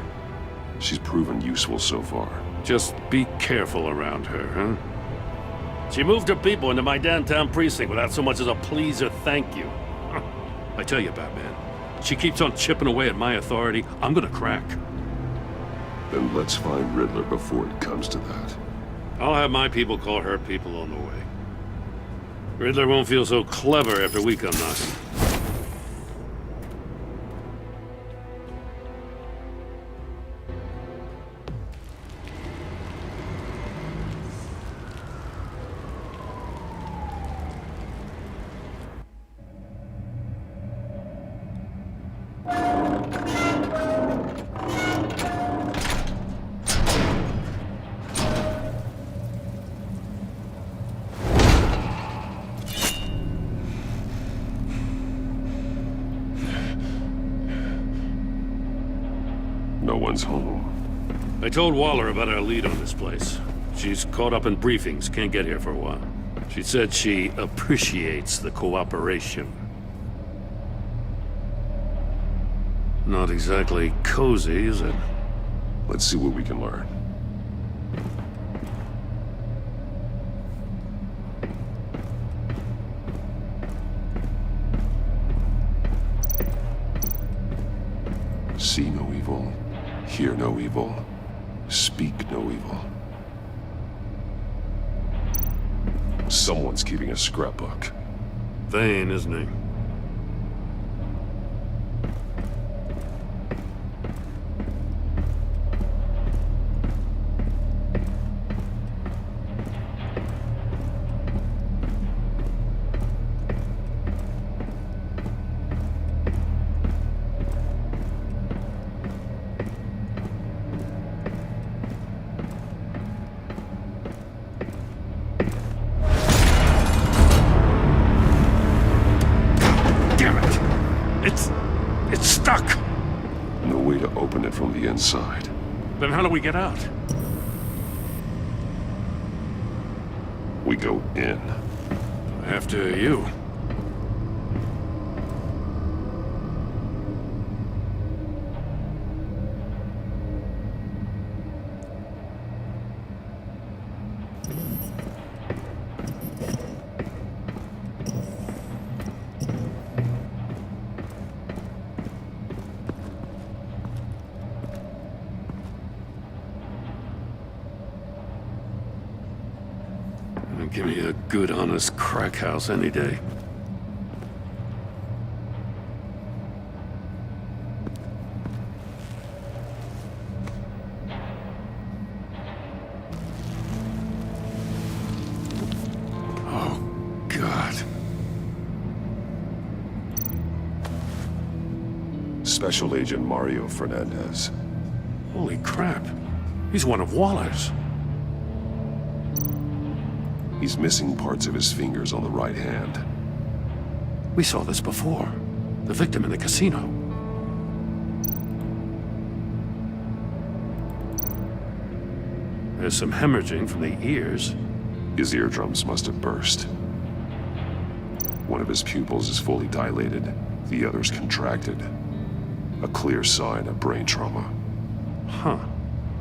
She's proven useful so far. Just be careful around her, huh? She moved her people into my downtown precinct without so much as a please or thank you. I tell you, Batman, she keeps on chipping away at my authority. I'm gonna crack. Then let's find Riddler before it comes to that. I'll have my people call her people on the way. Riddler won't feel so clever after we come knocking. No one's home. I told Waller about our lead on this place. She's caught up in briefings, can't get here for a while. She said she appreciates the cooperation. Not exactly cozy, is it? Let's see what we can learn. See no evil, hear no evil, speak no evil. Someone's keeping a scrapbook. Vane, isn't he? It's stuck! No way to open it from the inside. Then how do we get out? We go in. After you. Give me a good, honest crack house any day. Oh, God. Special Agent Mario Fernandez. Holy crap. He's one of Waller's. He's missing parts of his fingers on the right hand. We saw this before. The victim in the casino. There's some hemorrhaging from the ears. His eardrums must have burst. One of his pupils is fully dilated, the other's contracted. A clear sign of brain trauma. Huh.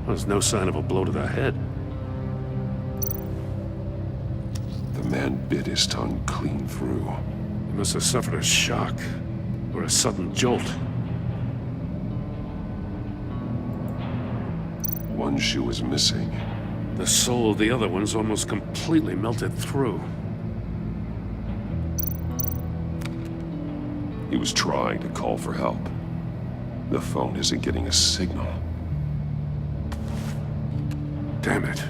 There's no sign of a blow to the head. The man bit his tongue clean through. He must have suffered a shock, or a sudden jolt. One shoe is missing. The sole of the other one's almost completely melted through. He was trying to call for help. The phone isn't getting a signal. Damn it.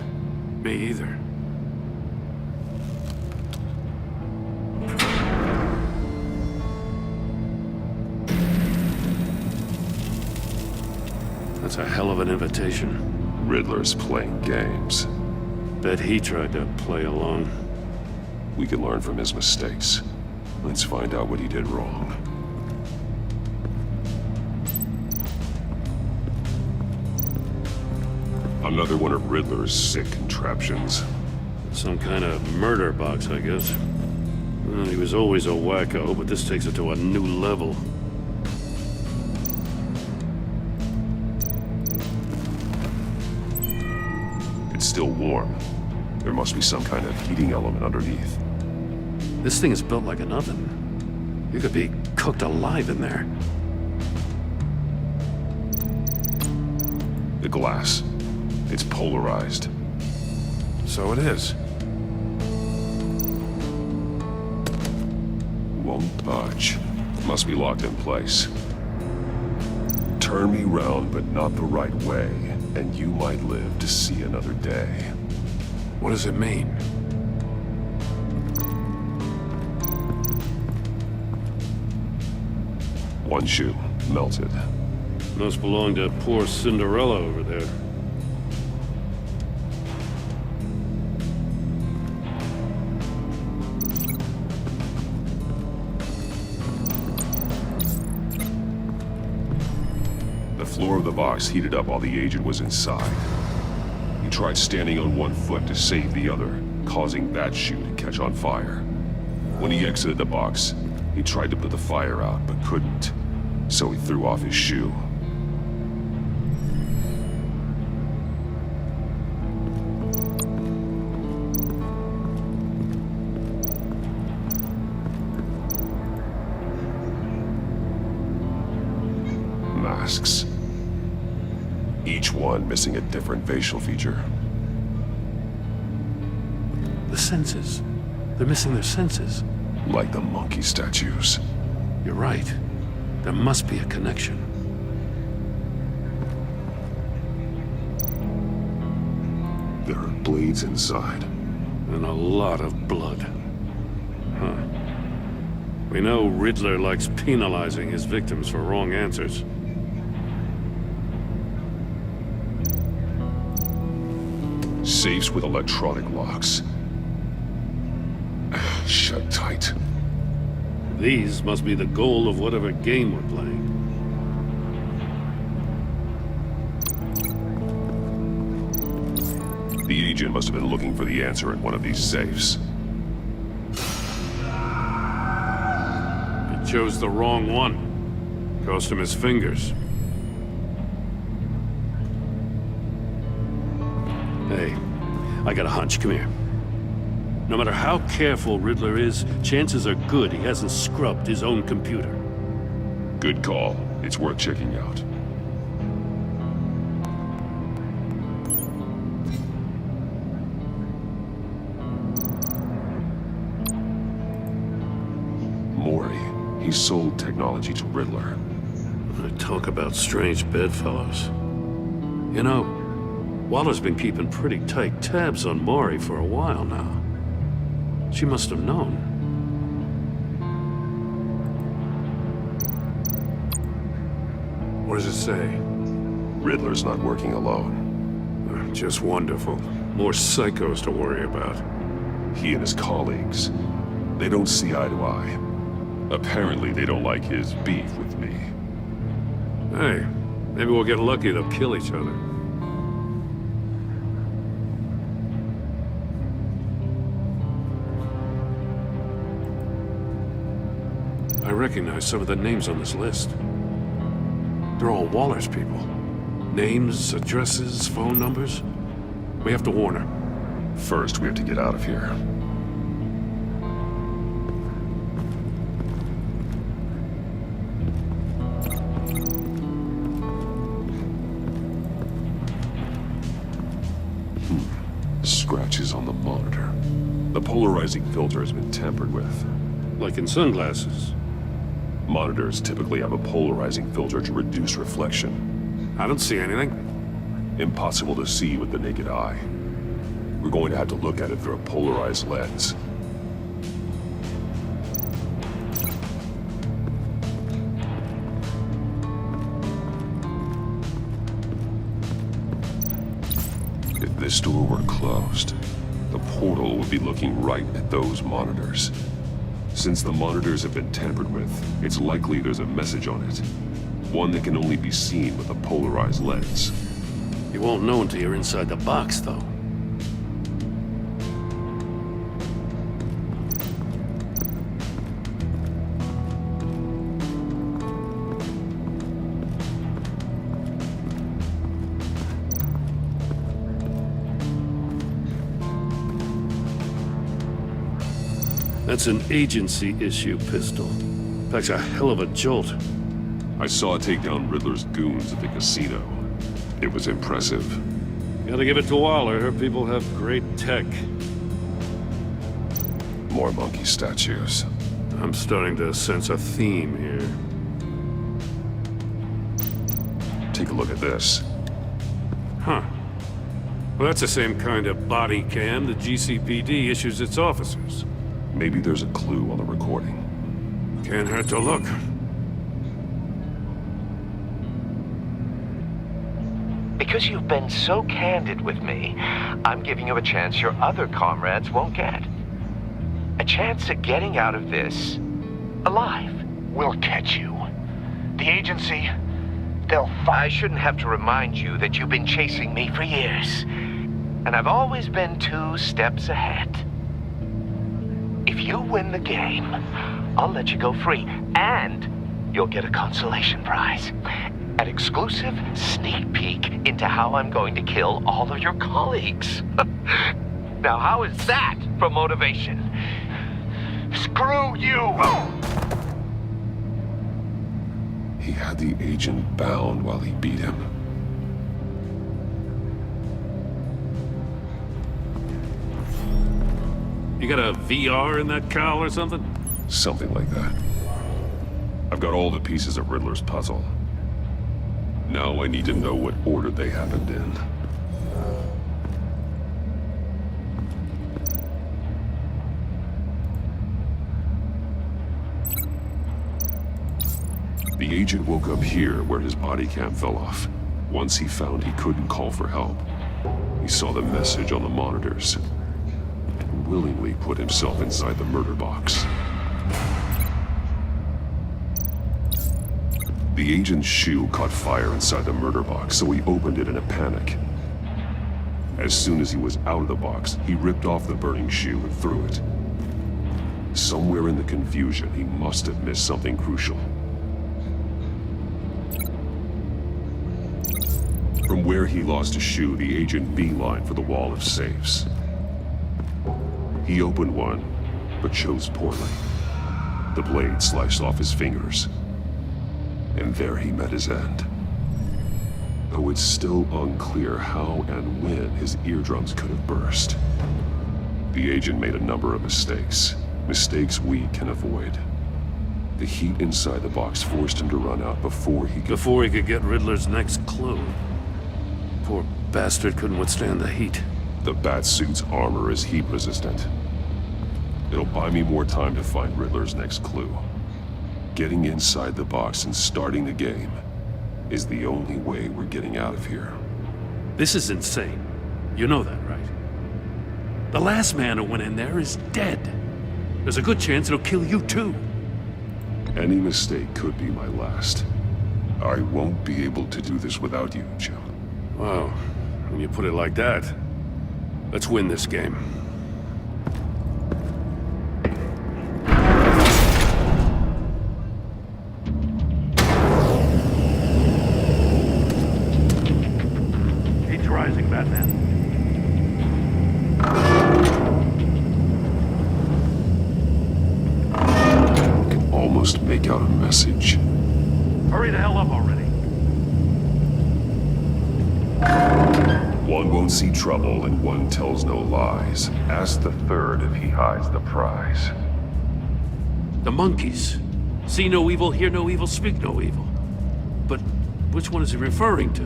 Me either. That's a hell of an invitation. Riddler's playing games. Bet he tried to play along. We can learn from his mistakes. Let's find out what he did wrong. Another one of Riddler's sick contraptions. Some kind of murder box, I guess. Well, he was always a wacko, but this takes it to a new level. It's still warm. There must be some kind of heating element underneath. This thing is built like an oven. You could be cooked alive in there. The glass. It's polarized. So it is. Won't budge. Must be locked in place. Turn me round, but not the right way, and you might live to see another day. What does it mean? One shoe, melted. Must belong to poor Cinderella over there. The floor of the box heated up while the agent was inside. He tried standing on one foot to save the other, causing that shoe to catch on fire. When he exited the box, he tried to put the fire out, but couldn't. So he threw off his shoe. Masks. Each one missing a different facial feature. The senses. They're missing their senses. Like the monkey statues. You're right. There must be a connection. There are blades inside. And a lot of blood. Huh. We know Riddler likes penalizing his victims for wrong answers. Safes with electronic locks. Shut tight. These must be the goal of whatever game we're playing. The agent must have been looking for the answer in one of these safes. He chose the wrong one. Cost him his fingers. Hey, I got a hunch. Come here. No matter how careful Riddler is, chances are good he hasn't scrubbed his own computer. Good call. It's worth checking out. Mori. He sold technology to Riddler. Talk about strange bedfellows. You know, Waller's been keeping pretty tight tabs on Mori for a while now. She must have known. What does it say? Riddler's not working alone. Just wonderful. More psychos to worry about. He and his colleagues, they don't see eye to eye. Apparently, they don't like his beef with me. Hey, maybe we'll get lucky to kill each other. I recognize some of the names on this list. They're all Waller's people. Names, addresses, phone numbers. We have to warn her. First, we have to get out of here. Scratches on the monitor. The polarizing filter has been tampered with. Like in sunglasses. Monitors typically have a polarizing filter to reduce reflection. I don't see anything. Impossible to see with the naked eye. We're going to have to look at it through a polarized lens. If this door were closed, the portal would be looking right at those monitors. Since the monitors have been tampered with, it's likely there's a message on it. One that can only be seen with a polarized lens. You won't know until you're inside the box, though. That's an agency-issue pistol. Packs a hell of a jolt. I saw it take down Riddler's goons at the casino. It was impressive. Gotta give it to Waller. Her people have great tech. More monkey statues. I'm starting to sense a theme here. Take a look at this. Huh. Well, that's the same kind of body cam the GCPD issues its officers. Maybe there's a clue on the recording. Can't hurt to look. Because you've been so candid with me, I'm giving you a chance your other comrades won't get. A chance at getting out of this alive. We'll catch you. The agency, I shouldn't have to remind you that you've been chasing me for years. And I've always been 2 steps ahead. If you win the game, I'll let you go free. And you'll get a consolation prize. An exclusive sneak peek into how I'm going to kill all of your colleagues. Now, how is that for motivation? Screw you! He had the agent bound while he beat him. You got a VR in that cowl or something? Something like that. I've got all the pieces of Riddler's puzzle. Now I need to know what order they happened in. The agent woke up here where his body cam fell off. Once he found he couldn't call for help, he saw the message on the monitors and willingly put himself inside the murder box. The agent's shoe caught fire inside the murder box, so he opened it in a panic. As soon as he was out of the box, he ripped off the burning shoe and threw it. Somewhere in the confusion, he must have missed something crucial. From where he lost a shoe, the agent beelined for the wall of safes. He opened one, but chose poorly. The blade sliced off his fingers. And there he met his end. Though it's still unclear how and when his eardrums could have burst. The agent made a number of mistakes. Mistakes we can avoid. The heat inside the box forced him to run out before he could get Riddler's next clue. Poor bastard couldn't withstand the heat. The Batsuit's armor is heat resistant. It'll buy me more time to find Riddler's next clue. Getting inside the box and starting the game is the only way we're getting out of here. This is insane. You know that, right? The last man who went in there is dead. There's a good chance it'll kill you too. Any mistake could be my last. I won't be able to do this without you, Jim. Wow, when you put it like that, let's win this game. Heat's rising, Batman. I can almost make out a message. Hurry the hell up already. One won't see trouble and one tells no lies. Ask the third if he hides the prize. The monkeys. See no evil, hear no evil, speak no evil. But which one is he referring to?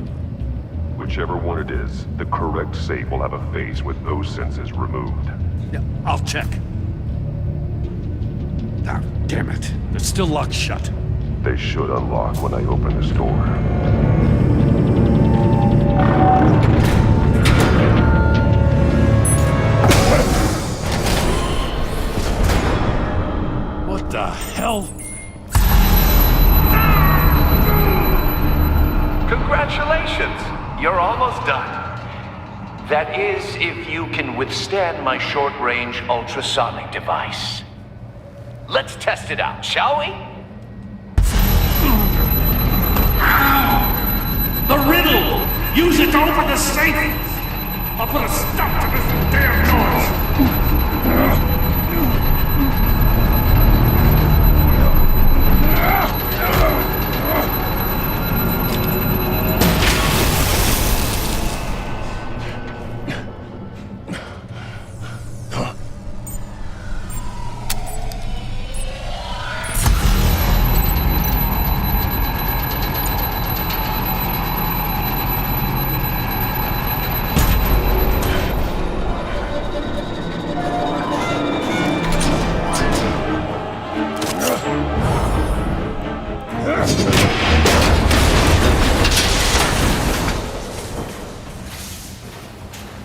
Whichever one it is, the correct safe will have a face with those senses removed. Yeah, I'll check. Ah, damn it. They're still locked shut. They should unlock when I open this door. What the hell? Congratulations! You're almost done. That is, if you can withstand my short-range ultrasonic device. Let's test it out, shall we? The riddle! Use it to open the safe! I'll put a stop to this damn noise!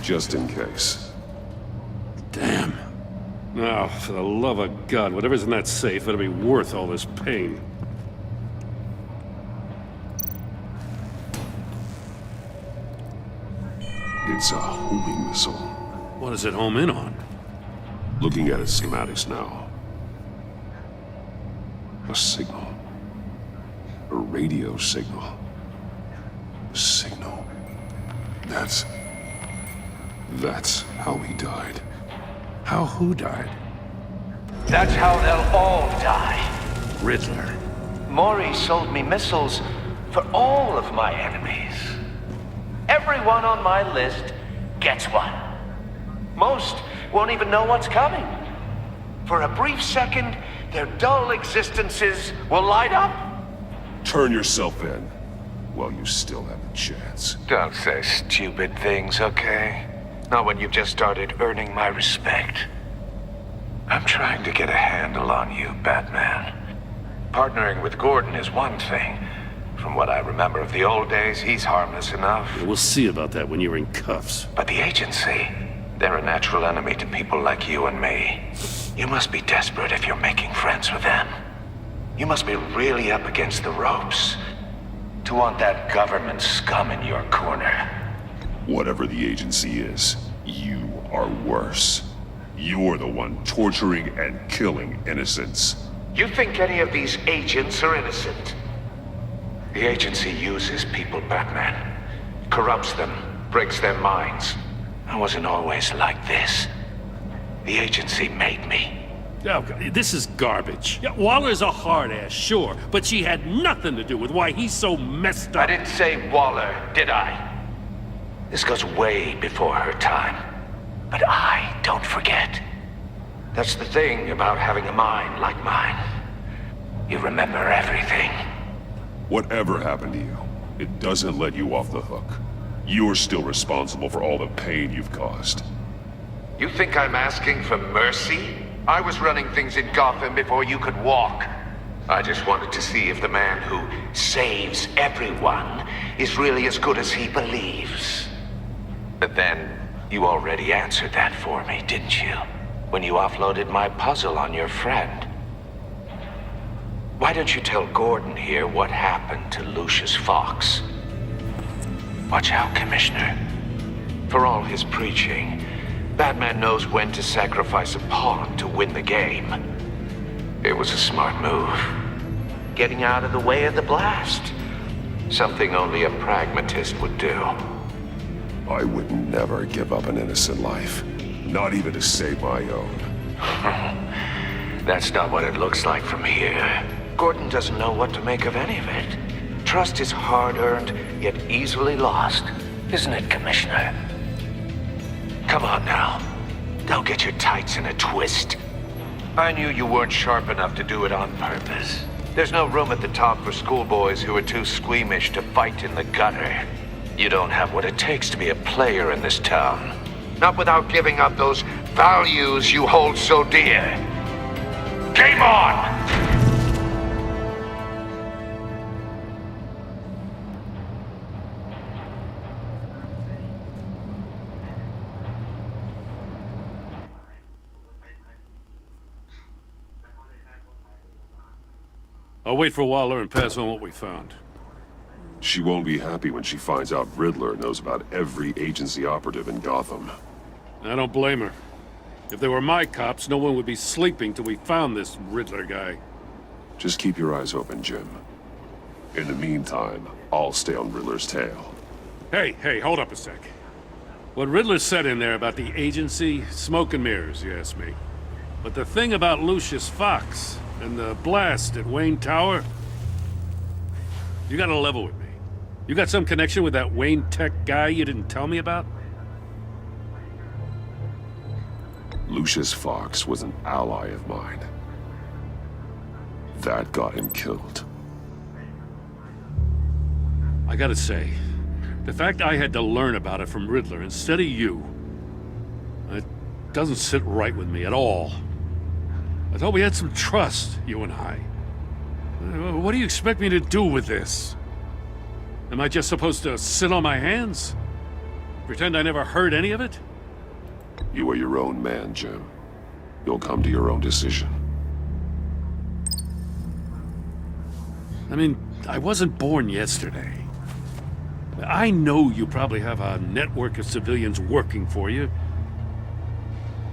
just in case. Damn. Now, for the love of God, whatever's in that safe better be worth all this pain. It's a homing missile. What does it home in on? Looking at its schematics now. A signal. A radio signal. A signal. That's how he died. How who died? That's how they'll all die. Riddler. Maury sold me missiles for all of my enemies. Everyone on my list gets one. Most won't even know what's coming. For a brief second, their dull existences will light up. Turn yourself in while you still have a chance. Don't say stupid things, okay? Not when you've just started earning my respect. I'm trying to get a handle on you, Batman. Partnering with Gordon is one thing. From what I remember of the old days, he's harmless enough. We'll see about that when you're in cuffs. But the agency, they're a natural enemy to people like you and me. You must be desperate if you're making friends with them. You must be really up against the ropes to want that government scum in your corner. Whatever the agency is, you are worse. You're the one torturing and killing innocents. You think any of these agents are innocent? The agency uses people, Batman. Corrupts them, breaks their minds. I wasn't always like this. The agency made me. Oh, God, this is garbage. Yeah, Waller's a hard ass, sure, but she had nothing to do with why he's so messed up. I didn't say Waller, did I? This goes way before her time. But I don't forget. That's the thing about having a mind like mine. You remember everything. Whatever happened to you, it doesn't let you off the hook. You're still responsible for all the pain you've caused. You think I'm asking for mercy? I was running things in Gotham before you could walk. I just wanted to see if the man who saves everyone is really as good as he believes. But then, you already answered that for me, didn't you? When you offloaded my puzzle on your friend. Why don't you tell Gordon here what happened to Lucius Fox? Watch out, Commissioner. For all his preaching, Batman knows when to sacrifice a pawn to win the game. It was a smart move. Getting out of the way of the blast. Something only a pragmatist would do. I would never give up an innocent life. Not even to save my own. That's not what it looks like from here. Gordon doesn't know what to make of any of it. Trust is hard-earned, yet easily lost. Isn't it, Commissioner? Come on now. Don't get your tights in a twist. I knew you weren't sharp enough to do it on purpose. There's no room at the top for schoolboys who are too squeamish to fight in the gutter. You don't have what it takes to be a player in this town. Not without giving up those values you hold so dear. Game on! I'll wait for Waller and pass on what we found. She won't be happy when she finds out Riddler knows about every agency operative in Gotham. I don't blame her. If they were my cops, no one would be sleeping till we found this Riddler guy. Just keep your eyes open, Jim. In the meantime, I'll stay on Riddler's tail. Hey, hold up a sec. What Riddler said in there about the agency, smoke and mirrors, you ask me. But the thing about Lucius Fox and the blast at Wayne Tower, you gotta level with me. You got some connection with that Wayne Tech guy you didn't tell me about? Lucius Fox was an ally of mine. That got him killed. I gotta say, the fact I had to learn about it from Riddler instead of you, it doesn't sit right with me at all. I thought we had some trust, you and I. What do you expect me to do with this? Am I just supposed to sit on my hands? Pretend I never heard any of it? You are your own man, Jim. You'll come to your own decision. I mean, I wasn't born yesterday. I know you probably have a network of civilians working for you.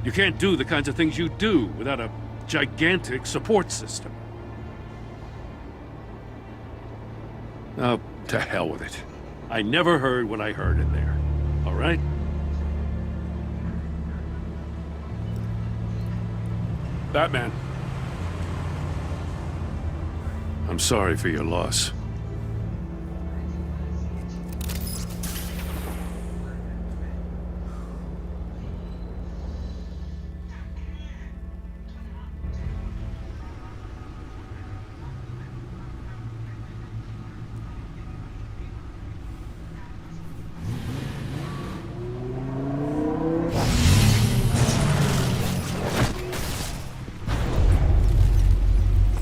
You can't do the kinds of things you do without a gigantic support system. Oh, to hell with it. I never heard what I heard in there. All right? Batman. I'm sorry for your loss.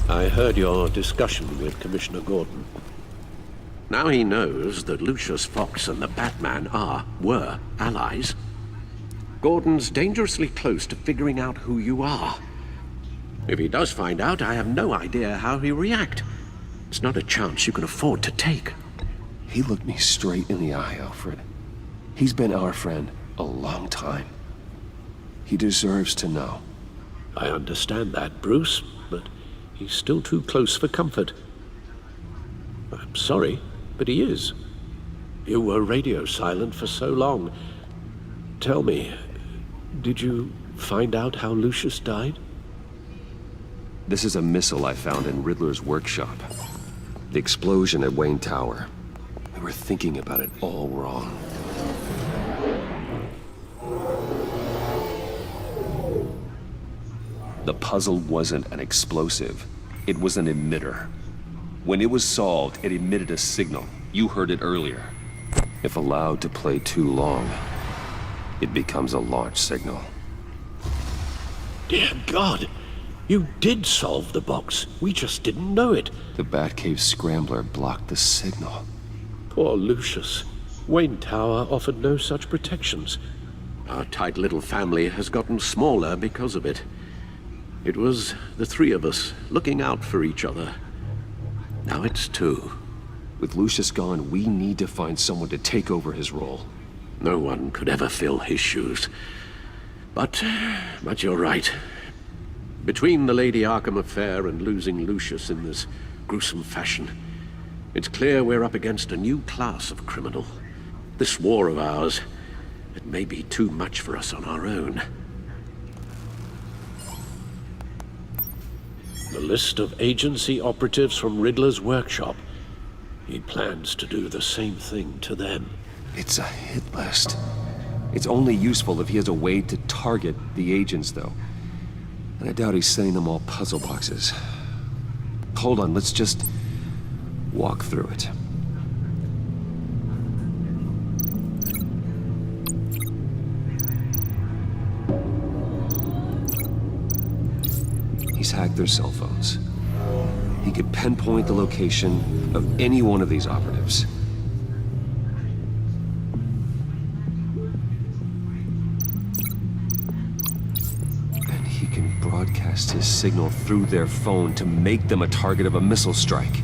I heard your discussion with Commissioner Gordon. Now he knows that Lucius Fox and the Batman were allies. Gordon's dangerously close to figuring out who you are. If he does find out, I have no idea how he'll react. It's not a chance you can afford to take. He looked me straight in the eye, Alfred. He's been our friend a long time. He deserves to know. I understand that, Bruce, but he's still too close for comfort. I'm sorry, but he is. You were radio silent for so long. Tell me, did you find out how Lucius died? This is a missile I found in Riddler's workshop. The explosion at Wayne Tower. We were thinking about it all wrong. The puzzle wasn't an explosive. It was an emitter. When it was solved, it emitted a signal. You heard it earlier. If allowed to play too long, it becomes a launch signal. Dear God! You did solve the box. We just didn't know it. The Batcave Scrambler blocked the signal. Poor Lucius. Wayne Tower offered no such protections. Our tight little family has gotten smaller because of it. It was the three of us looking out for each other. Now it's two. With Lucius gone, we need to find someone to take over his role. No one could ever fill his shoes. But you're right. Between the Lady Arkham affair and losing Lucius in this gruesome fashion, it's clear we're up against a new class of criminal. This war of ours, it may be too much for us on our own. The list of agency operatives from Riddler's workshop. He plans to do the same thing to them. It's a hit list. It's only useful if he has a way to target the agents, though. And I doubt he's sending them all puzzle boxes. Hold on, let's just walk through it. He's hacked their cell phones. He could pinpoint the location of any one of these operatives. And he can broadcast his signal through their phone to make them a target of a missile strike.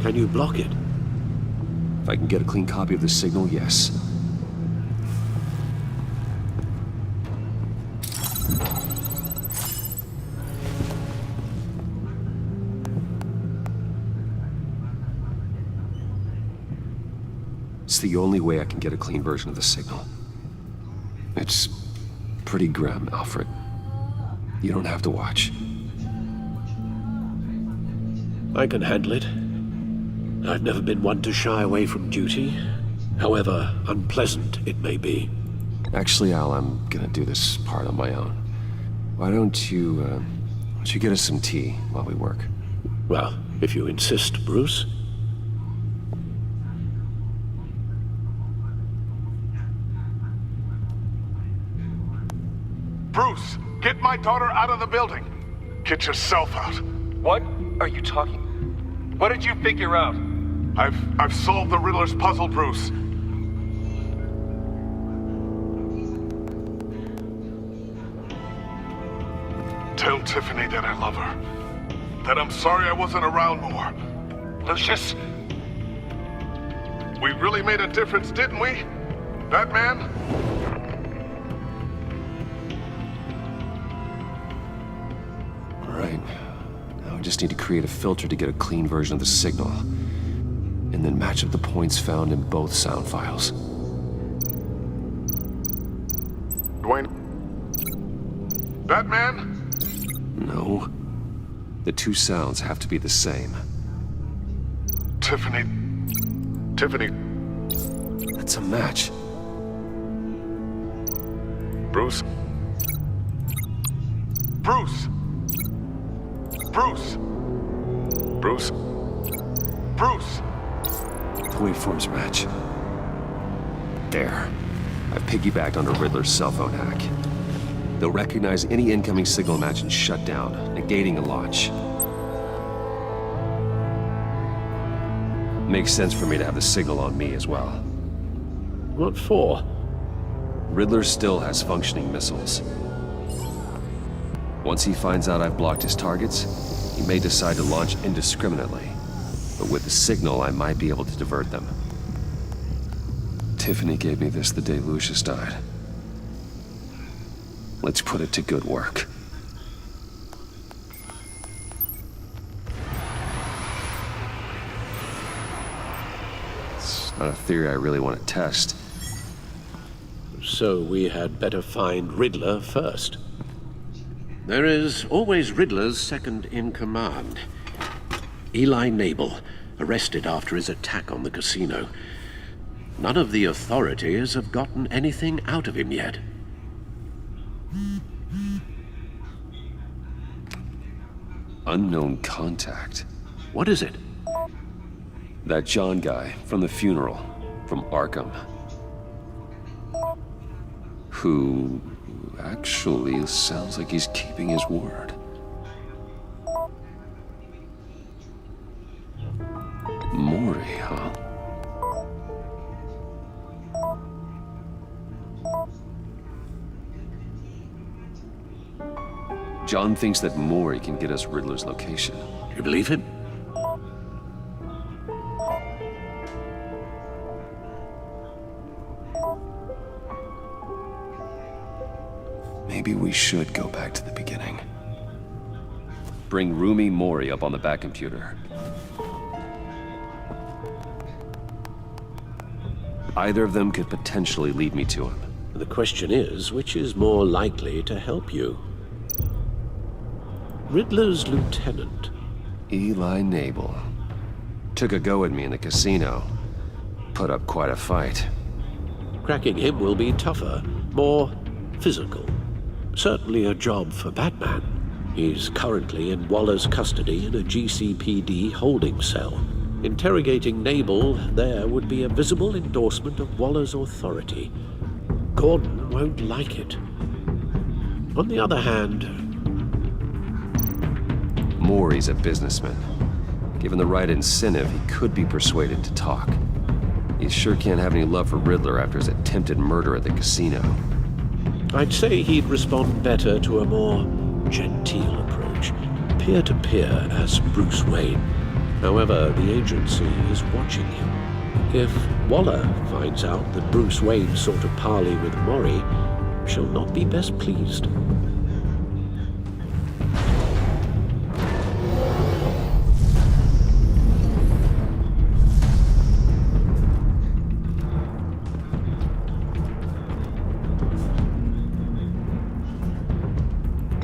Can you block it? If I can get a clean copy of the signal, yes. It's the only way I can get a clean version of the signal. It's pretty grim, Alfred. You don't have to watch. I can handle it. I've never been one to shy away from duty, however unpleasant it may be. Actually, Al, I'm gonna do this part on my own. Why don't you get us some tea while we work? Well, if you insist, Bruce. Bruce, get my daughter out of the building. Get yourself out. What are you talking? What did you figure out? I've solved the Riddler's puzzle, Bruce. Tell Tiffany that I love her. That I'm sorry I wasn't around more. Lucius, we really made a difference, didn't we? Batman? All right. Now I just need to create a filter to get a clean version of the signal. And then match up the points found in both sound files. Dwayne? Batman? No. The two sounds have to be the same. Tiffany. That's a match. Bruce? Bruce! The waveforms match. There. I've piggybacked onto Riddler's cell phone hack. They'll recognize any incoming signal match and shut down, negating a launch. Makes sense for me to have the signal on me as well. What for? Riddler still has functioning missiles. Once he finds out I've blocked his targets, he may decide to launch indiscriminately. But with the signal, I might be able to divert them. Tiffany gave me this the day Lucius died. Let's put it to good work. It's not a theory I really want to test. So we had better find Riddler first. There is always Riddler's second in command. Eli Nabel, arrested after his attack on the casino. None of the authorities have gotten anything out of him yet. Unknown contact. What is it? That John guy from the funeral, from Arkham. Who actually sounds like he's keeping his word. Mori, huh? John thinks that Mori can get us Riddler's location. You believe him? Maybe we should go back to the beginning. Bring Rumi Mori up on the back computer. Either of them could potentially lead me to him. The question is, which is more likely to help you? Riddler's lieutenant. Eli Nabel. Took a go at me in the casino. Put up quite a fight. Cracking him will be tougher, more physical. Certainly a job for Batman. He's currently in Waller's custody in a GCPD holding cell. Interrogating Nabel there would be a visible endorsement of Waller's authority. Gordon won't like it. On the other hand... Mori's a businessman. Given the right incentive, he could be persuaded to talk. He sure can't have any love for Riddler after his attempted murder at the casino. I'd say he'd respond better to a more genteel approach, peer-to-peer as Bruce Wayne. However, the agency is watching him. If Waller finds out that Bruce Wayne sought a parley with Mori, she'll not be best pleased.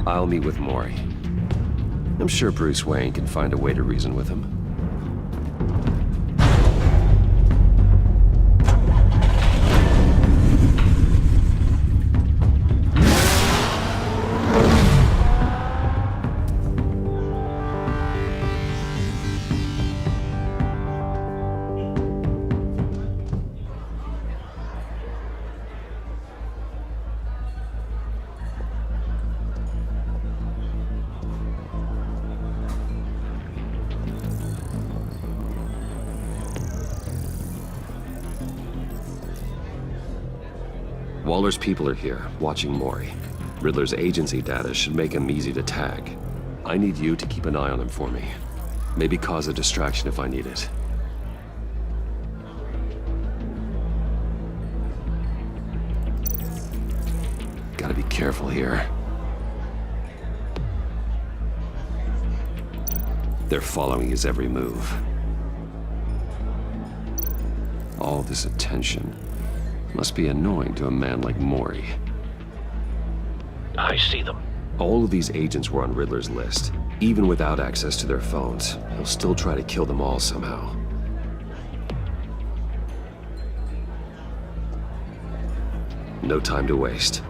I'll meet with Mori. I'm sure Bruce Wayne can find a way to reason with him. Waller's people are here, watching Mori. Riddler's agency data should make him easy to tag. I need you to keep an eye on him for me. Maybe cause a distraction if I need it. Gotta be careful here. They're following his every move. All this attention must be annoying to a man like Mori. I see them. All of these agents were on Riddler's list. Even without access to their phones, he'll still try to kill them all somehow. No time to waste.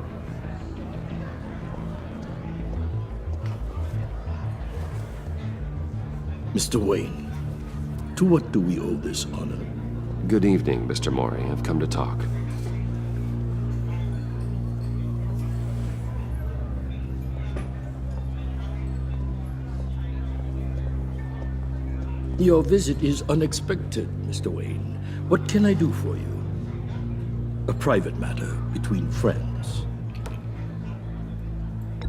Mr. Wayne, to what do we owe this honor? Good evening, Mr. Mori. I've come to talk. Your visit is unexpected, Mr. Wayne. What can I do for you? A private matter between friends.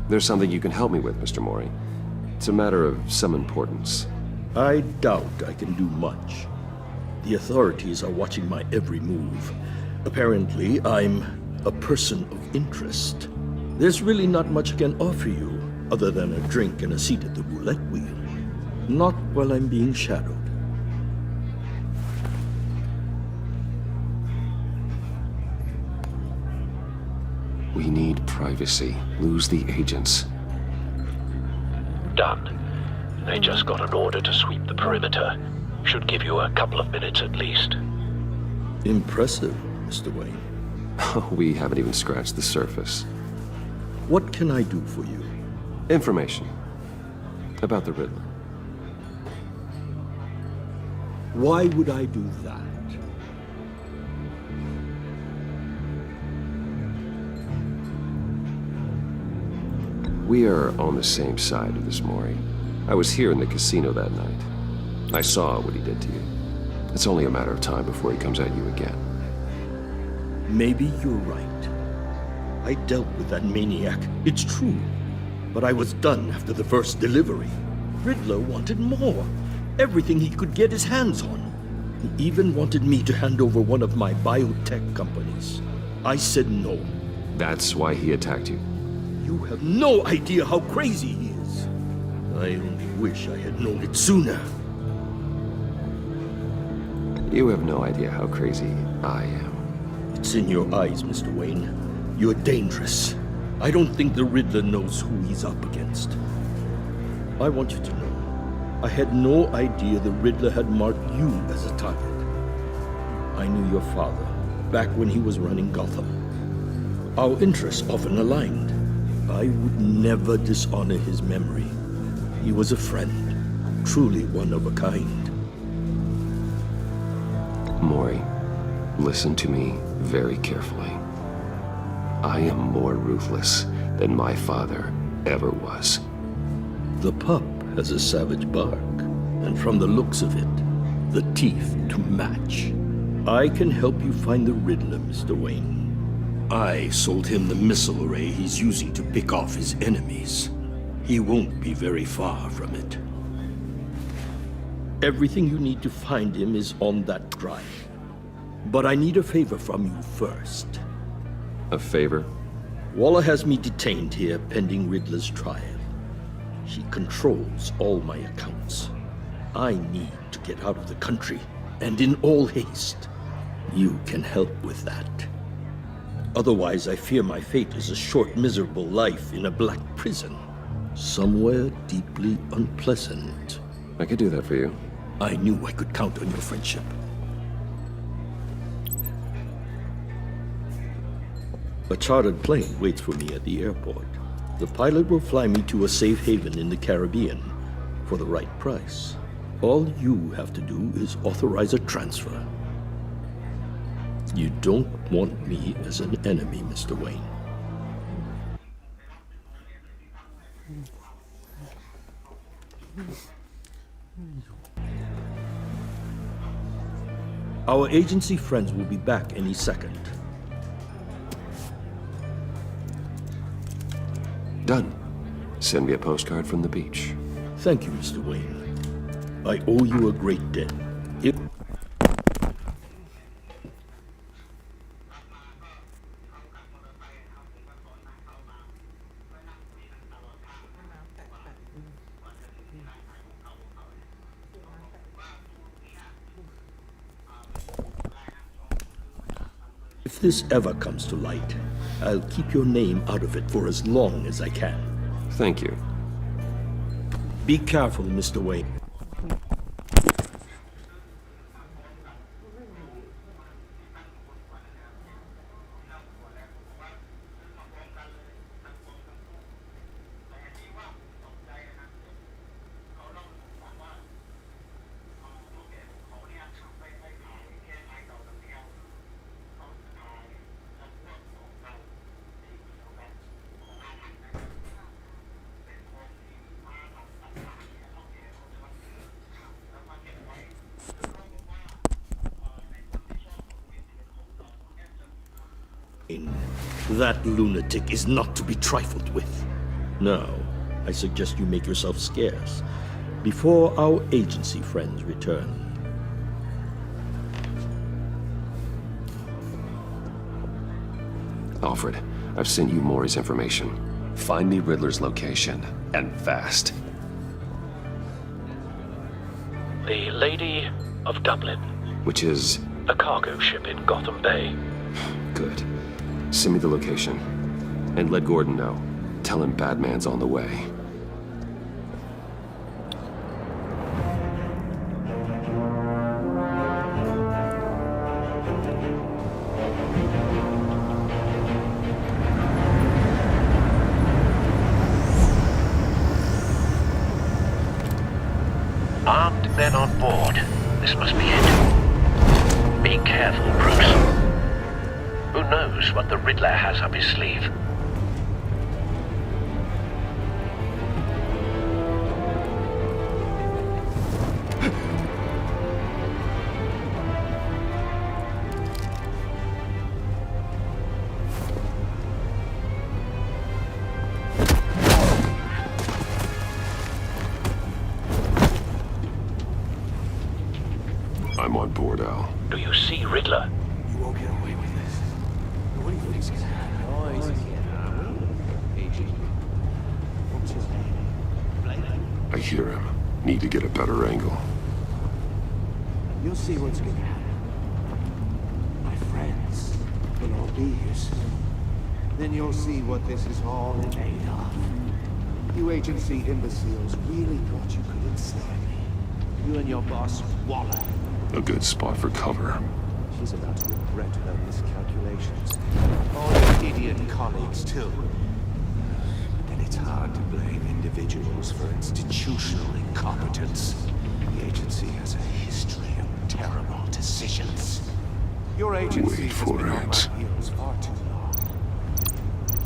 There's something you can help me with, Mr. Mori. It's a matter of some importance. I doubt I can do much. The authorities are watching my every move. Apparently, I'm a person of interest. There's really not much I can offer you, other than a drink and a seat at the roulette wheel. Not while I'm being shadowed. We need privacy. Lose the agents. Done. They just got an order to sweep the perimeter. Should give you a couple of minutes at least. Impressive, Mr. Wayne. We haven't even scratched the surface. What can I do for you? Information. About the Riddler. Why would I do that? We are on the same side of this, Mori. I was here in the casino that night. I saw what he did to you. It's only a matter of time before he comes at you again. Maybe you're right. I dealt with that maniac, it's true. But I was done after the first delivery. Riddler wanted more. Everything he could get his hands on. He even wanted me to hand over one of my biotech companies. I said no. That's why he attacked you. You have no idea how crazy he is. I only wish I had known it sooner. You have no idea how crazy I am. It's in your eyes, Mr. Wayne. You're dangerous. I don't think the Riddler knows who he's up against. I want you to know, I had no idea the Riddler had marked you as a target. I knew your father, back when he was running Gotham. Our interests often aligned. I would never dishonor his memory. He was a friend, truly one of a kind. Mori, listen to me very carefully. I am more ruthless than my father ever was. The pup has a savage bark, and from the looks of it, the teeth to match. I can help you find the Riddler, Mr. Wayne. I sold him the missile array he's using to pick off his enemies. He won't be very far from it. Everything you need to find him is on that drive. But I need a favor from you first. A favor? Waller has me detained here pending Riddler's trial. She controls all my accounts. I need to get out of the country, and in all haste. You can help with that. Otherwise, I fear my fate is a short, miserable life in a black prison. Somewhere deeply unpleasant. I could do that for you. I knew I could count on your friendship. A chartered plane waits for me at the airport. The pilot will fly me to a safe haven in the Caribbean for the right price. All you have to do is authorize a transfer. You don't want me as an enemy, Mr. Wayne. Our agency friends will be back any second. Done. Send me a postcard from the beach. Thank you, Mr. Wayne. I owe you a great debt. If this ever comes to light, I'll keep your name out of it for as long as I can. Thank you. Be careful, Mr. Wayne. That lunatic is not to be trifled with. Now, I suggest you make yourself scarce before our agency friends return. Alfred, I've sent you Maury's information. Find me Riddler's location, and fast. The Lady of Dublin. Which is? A cargo ship in Gotham Bay. Good. Send me the location. And let Gordon know. Tell him Batman's on the way. Armed men on board. This must be it. Be careful, Bruce. Who knows what the Riddler has up his sleeve? I'm on board, Al. Do you see Riddler? You won't get away with this. What do you think's gonna happen? I hear him. Need to get a better angle. You'll see what's gonna happen. My friends will all be here soon. Then you'll see what this is all made of. You agency imbeciles really thought you could ensnare me. You and your boss, Waller. A good spot for cover. She's about to regret her miscalculations. All your idiot colleagues, too. And it's hard to blame individuals for institutional incompetence. The agency has a history of terrible decisions. Your agency has been on my heels far too long.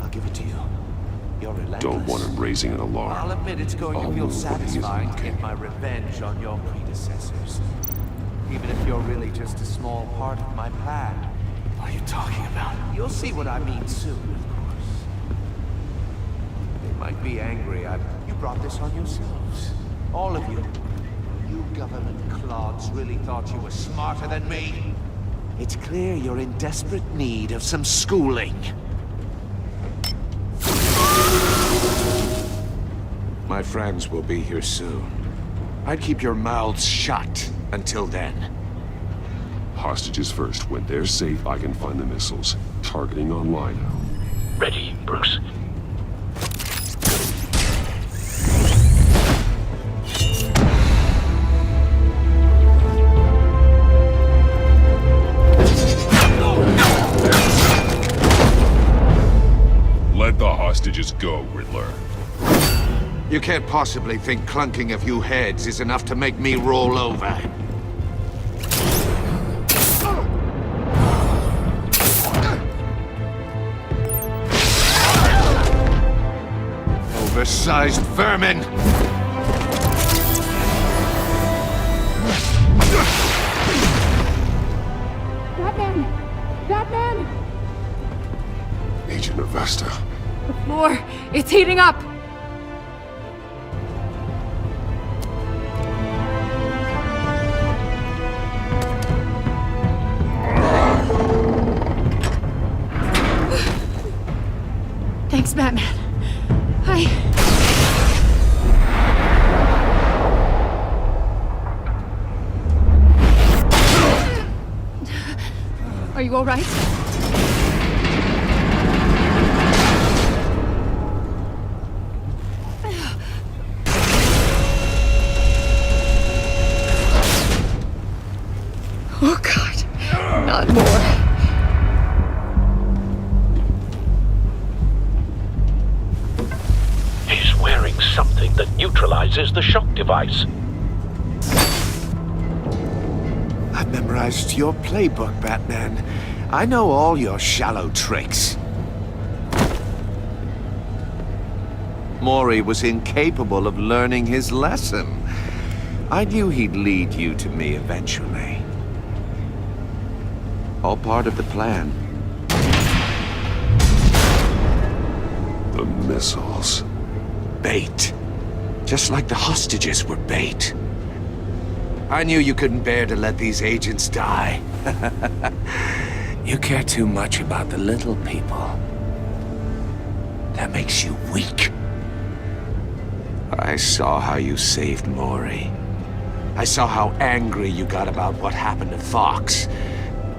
I'll give it to you. You're relentless. Don't want him raising an alarm. I'll admit it's going to I'll feel move when he is satisfying to looking. get my revenge on your predecessors. Even if you're really just a small part of my plan. What are you talking about? You'll see what I mean soon, of course. They might be angry. You brought this on yourselves. All of you. You government clods really thought you were smarter than me. It's clear you're in desperate need of some schooling. My friends will be here soon. I'd keep your mouths shut until then. Hostages first. When they're safe, I can find the missiles. Targeting on Lino. Ready, Bruce. Let the hostages go, Riddler. You can't possibly think clunking a few heads is enough to make me roll over. Oversized vermin! Batman! Batman! Agent Avesta. The floor, it's heating up! Thanks, Batman. Are you all right? Oh, God. Not more. He's wearing something that neutralizes the shock device. I've memorized your playbook, Batman. I know all your shallow tricks. Mori was incapable of learning his lesson. I knew he'd lead you to me eventually. All part of the plan. The missiles. Bait. Just like the hostages were bait. I knew you couldn't bear to let these agents die. You care too much about the little people. That makes you weak. I saw how you saved Mori. I saw how angry you got about what happened to Fox.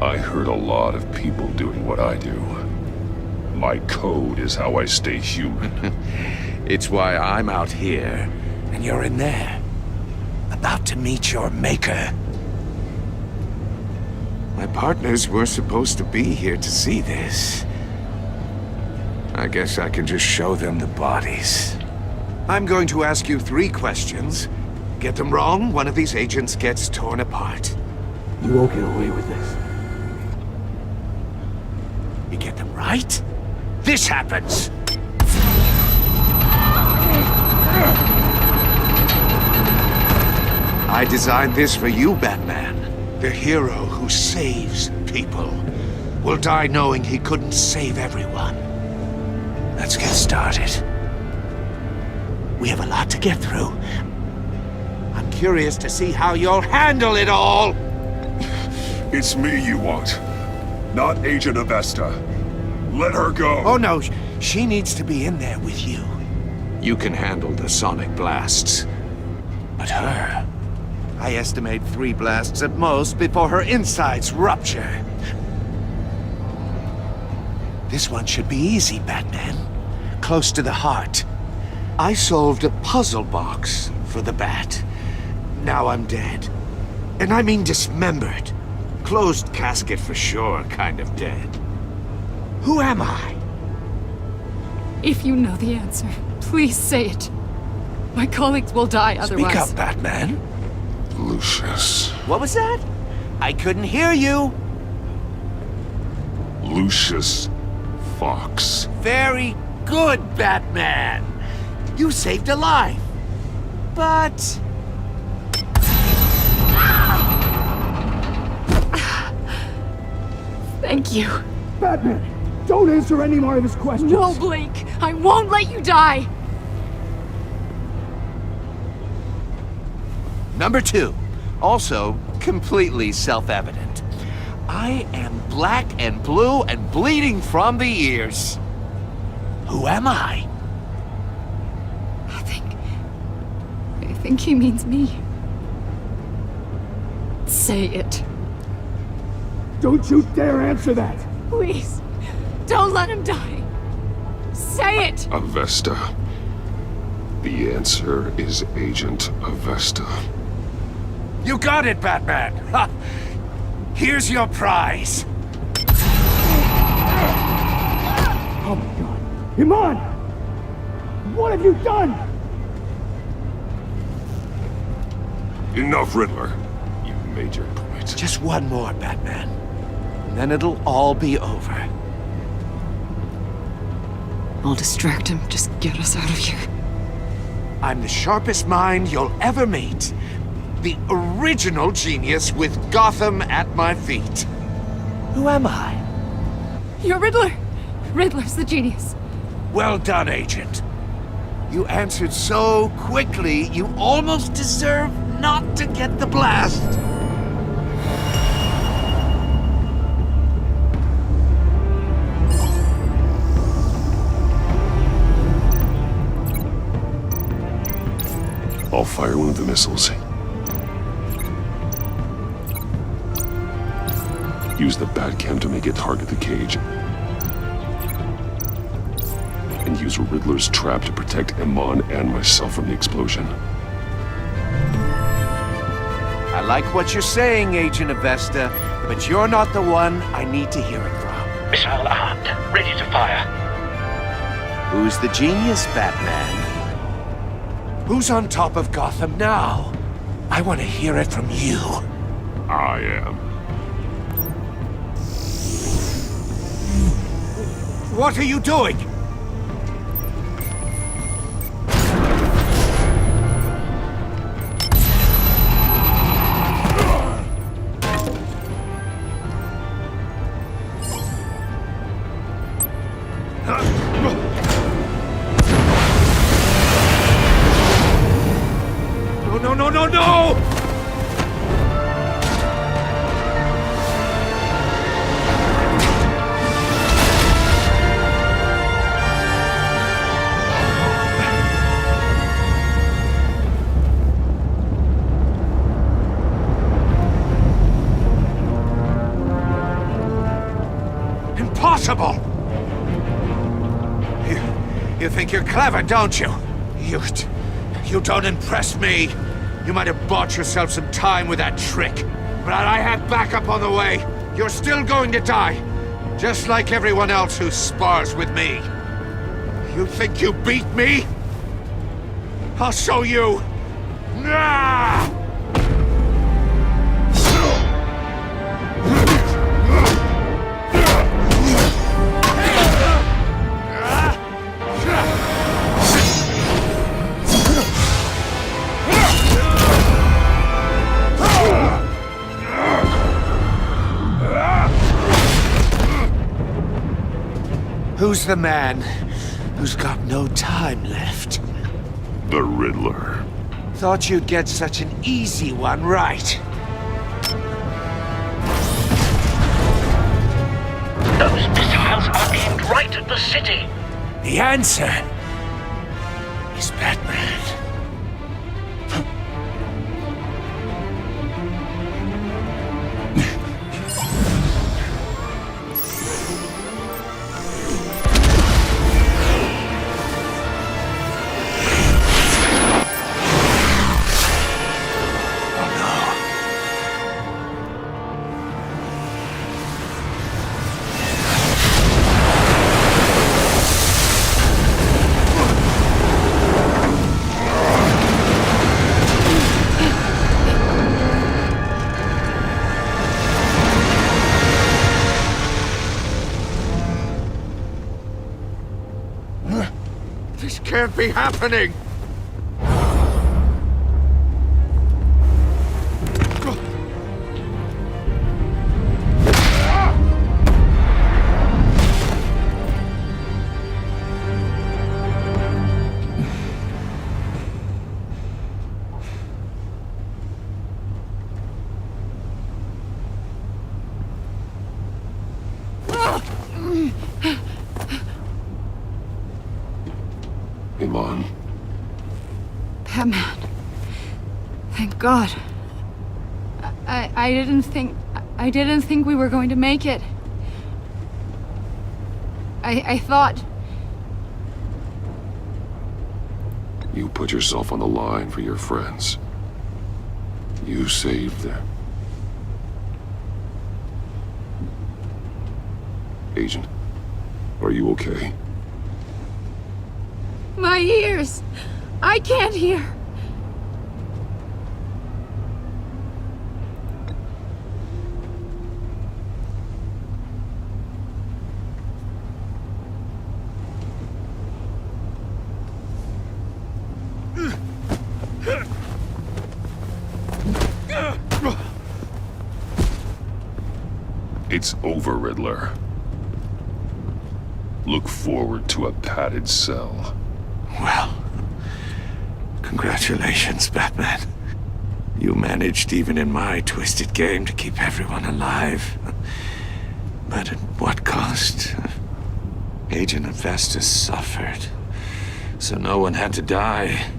I heard a lot of people doing what I do. My code is how I stay human. It's why I'm out here, and you're in there. About to meet your maker. My partners were supposed to be here to see this. I guess I can just show them the bodies. I'm going to ask you 3 questions. Get them wrong, one of these agents gets torn apart. You won't get away with this. You get them right, this happens! I designed this for you, Batman. The hero who saves people will die knowing he couldn't save everyone. Let's get started. We have a lot to get through. I'm curious to see how you'll handle it all! It's me you want, not Agent Avesta. Let her go! Oh no, she needs to be in there with you. You can handle the sonic blasts. But her... I estimate 3 blasts at most before her insides rupture. This one should be easy, Batman. Close to the heart. I solved a puzzle box for the Bat. Now I'm dead. And I mean dismembered. Closed casket for sure, kind of dead. Who am I? If you know the answer, please say it. My colleagues will die otherwise. Speak up, Batman. Lucius. What was that? I couldn't hear you. Lucius Fox. Very good, Batman. You saved a life. But... Thank you. Batman, don't answer any more of his questions. No, Blake. I won't let you die. Number 2, also completely self-evident. I am black and blue and bleeding from the ears. Who am I? I think he means me. Say it. Don't you dare answer that! Please, don't let him die. Say it! Avesta. The answer is Agent Avesta. You got it, Batman! Ha! Here's your prize! Oh my god. Iman! What have you done? Enough, Riddler. You've made your point. Just one more, Batman. And then it'll all be over. I'll distract him. Just get us out of here. I'm the sharpest mind you'll ever meet. The original genius with Gotham at my feet. Who am I? You're Riddler. Riddler's the genius. Well done, Agent. You answered so quickly, you almost deserve not to get the blast. I'll fire one of the missiles. Use the Batcam to make it target the cage. And use Riddler's trap to protect Iman and myself from the explosion. I like what you're saying, Agent Avesta, but you're not the one I need to hear it from. Missile armed, ready to fire. Who's the genius, Batman? Who's on top of Gotham now? I want to hear it from you. I am. What are you doing? No! Impossible! You think you're clever, don't you? You don't impress me. You might have bought yourself some time with that trick, but I had backup on the way. You're still going to die, just like everyone else who spars with me. You think you beat me? I'll show you. Ah! Who's the man who's got no time left? The Riddler. Thought you'd get such an easy one right. Those missiles are aimed right at the city. The answer is Batman. This can't be happening! Iman. Batman. Thank God. I didn't think we were going to make it. I thought... You put yourself on the line for your friends. You saved them. Agent, are you okay? My ears! I can't hear! It's over, Riddler. Look forward to a padded cell. Well, congratulations, Batman. You managed, even in my twisted game, to keep everyone alive. But at what cost? Agent Avestus suffered, so no one had to die.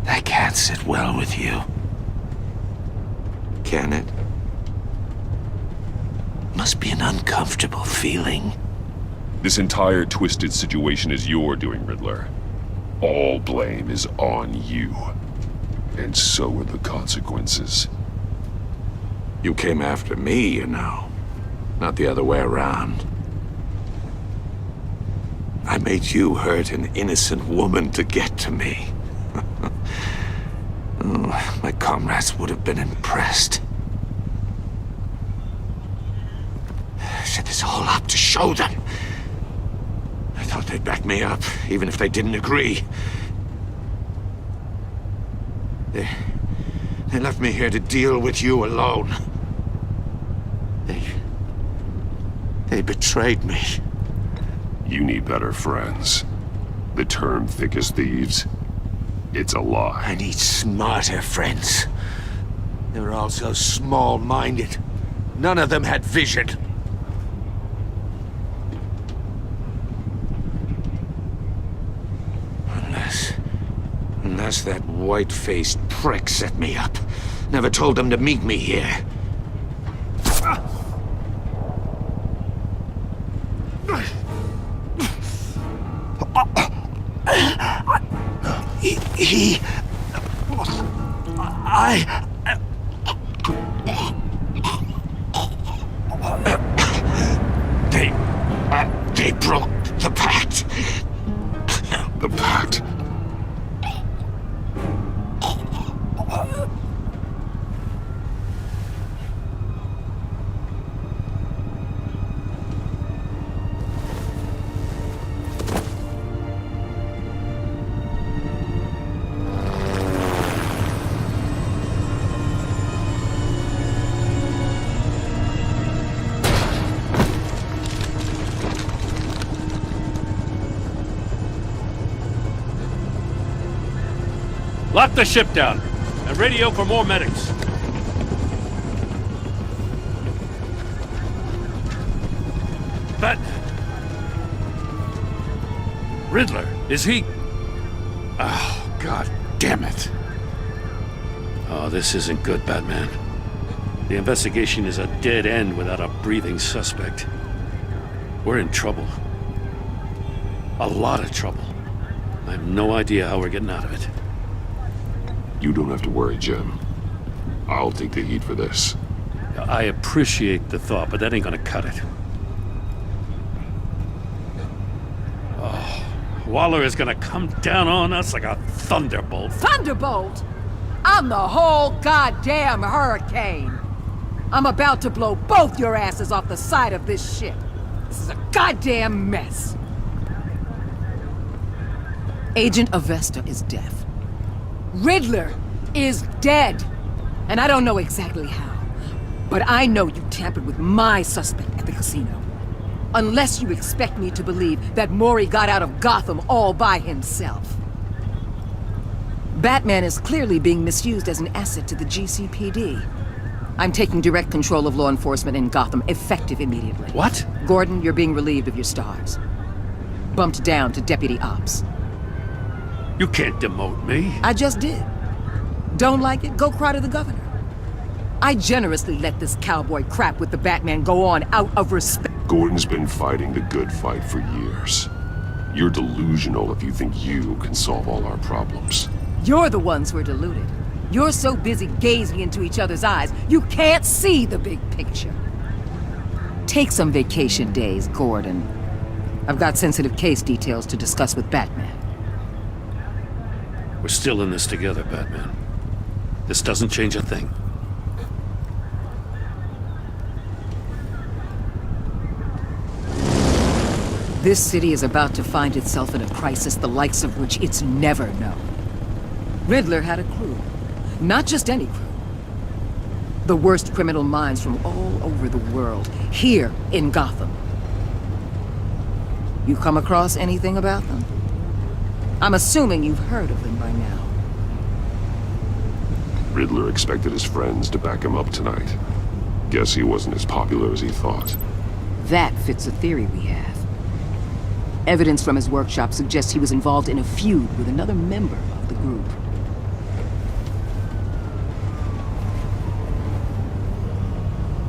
That can't sit well with you. Can it? Must be an uncomfortable feeling. This entire twisted situation is your doing, Riddler. All blame is on you. And so are the consequences. You came after me, you know. Not the other way around. I made you hurt an innocent woman to get to me. Oh, my comrades would have been impressed. I set this all up to show them. I thought they'd back me up, even if they didn't agree. They left me here to deal with you alone. They betrayed me. You need better friends. The term thick as thieves, it's a lie. I need smarter friends. They were all so small-minded. None of them had vision. Unless that white-faced prick set me up. Never told them to meet me here. They broke the pact. The pact? Lock the ship down, and radio for more medics. But... Riddler, is he... Oh, God damn it. Oh, this isn't good, Batman. The investigation is a dead end without a breathing suspect. We're in trouble. A lot of trouble. I have no idea how we're getting out of it. You don't have to worry, Jim. I'll take the heat for this. I appreciate the thought, but that ain't gonna cut it. Oh, Waller is gonna come down on us like a thunderbolt. Thunderbolt? I'm the whole goddamn hurricane. I'm about to blow both your asses off the side of this ship. This is a goddamn mess. Agent Avesta is deaf. Riddler is dead. And I don't know exactly how. But I know you tampered with my suspect at the casino. Unless you expect me to believe that Mori got out of Gotham all by himself. Batman is clearly being misused as an asset to the GCPD. I'm taking direct control of law enforcement in Gotham, effective immediately. What? Gordon, you're being relieved of your stars. Bumped down to Deputy Ops. You can't demote me. I just did. Don't like it? Go cry to the governor. I generously let this cowboy crap with the Batman go on out of respect. Gordon's been fighting the good fight for years. You're delusional if you think you can solve all our problems. You're the ones who are deluded. You're so busy gazing into each other's eyes, you can't see the big picture. Take some vacation days, Gordon. I've got sensitive case details to discuss with Batman. We're still in this together, Batman. This doesn't change a thing. This city is about to find itself in a crisis the likes of which it's never known. Riddler had a crew. Not just any crew. The worst criminal minds from all over the world, here in Gotham. You come across anything about them? I'm assuming you've heard of them by now. Riddler expected his friends to back him up tonight. Guess he wasn't as popular as he thought. That fits a theory we have. Evidence from his workshop suggests he was involved in a feud with another member of the group.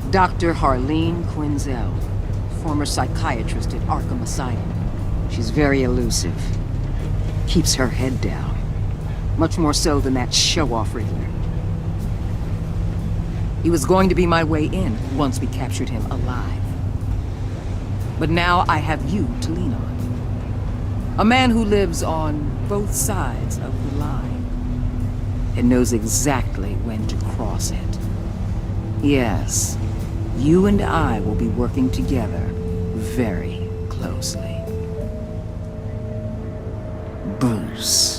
Dr. Harleen Quinzel, former psychiatrist at Arkham Asylum. She's very elusive. Keeps her head down. Much more so than that show-off Riddler. He was going to be my way in once we captured him alive. But now I have you to lean on. A man who lives on both sides of the line and knows exactly when to cross it. Yes, you and I will be working together very closely. Bruce.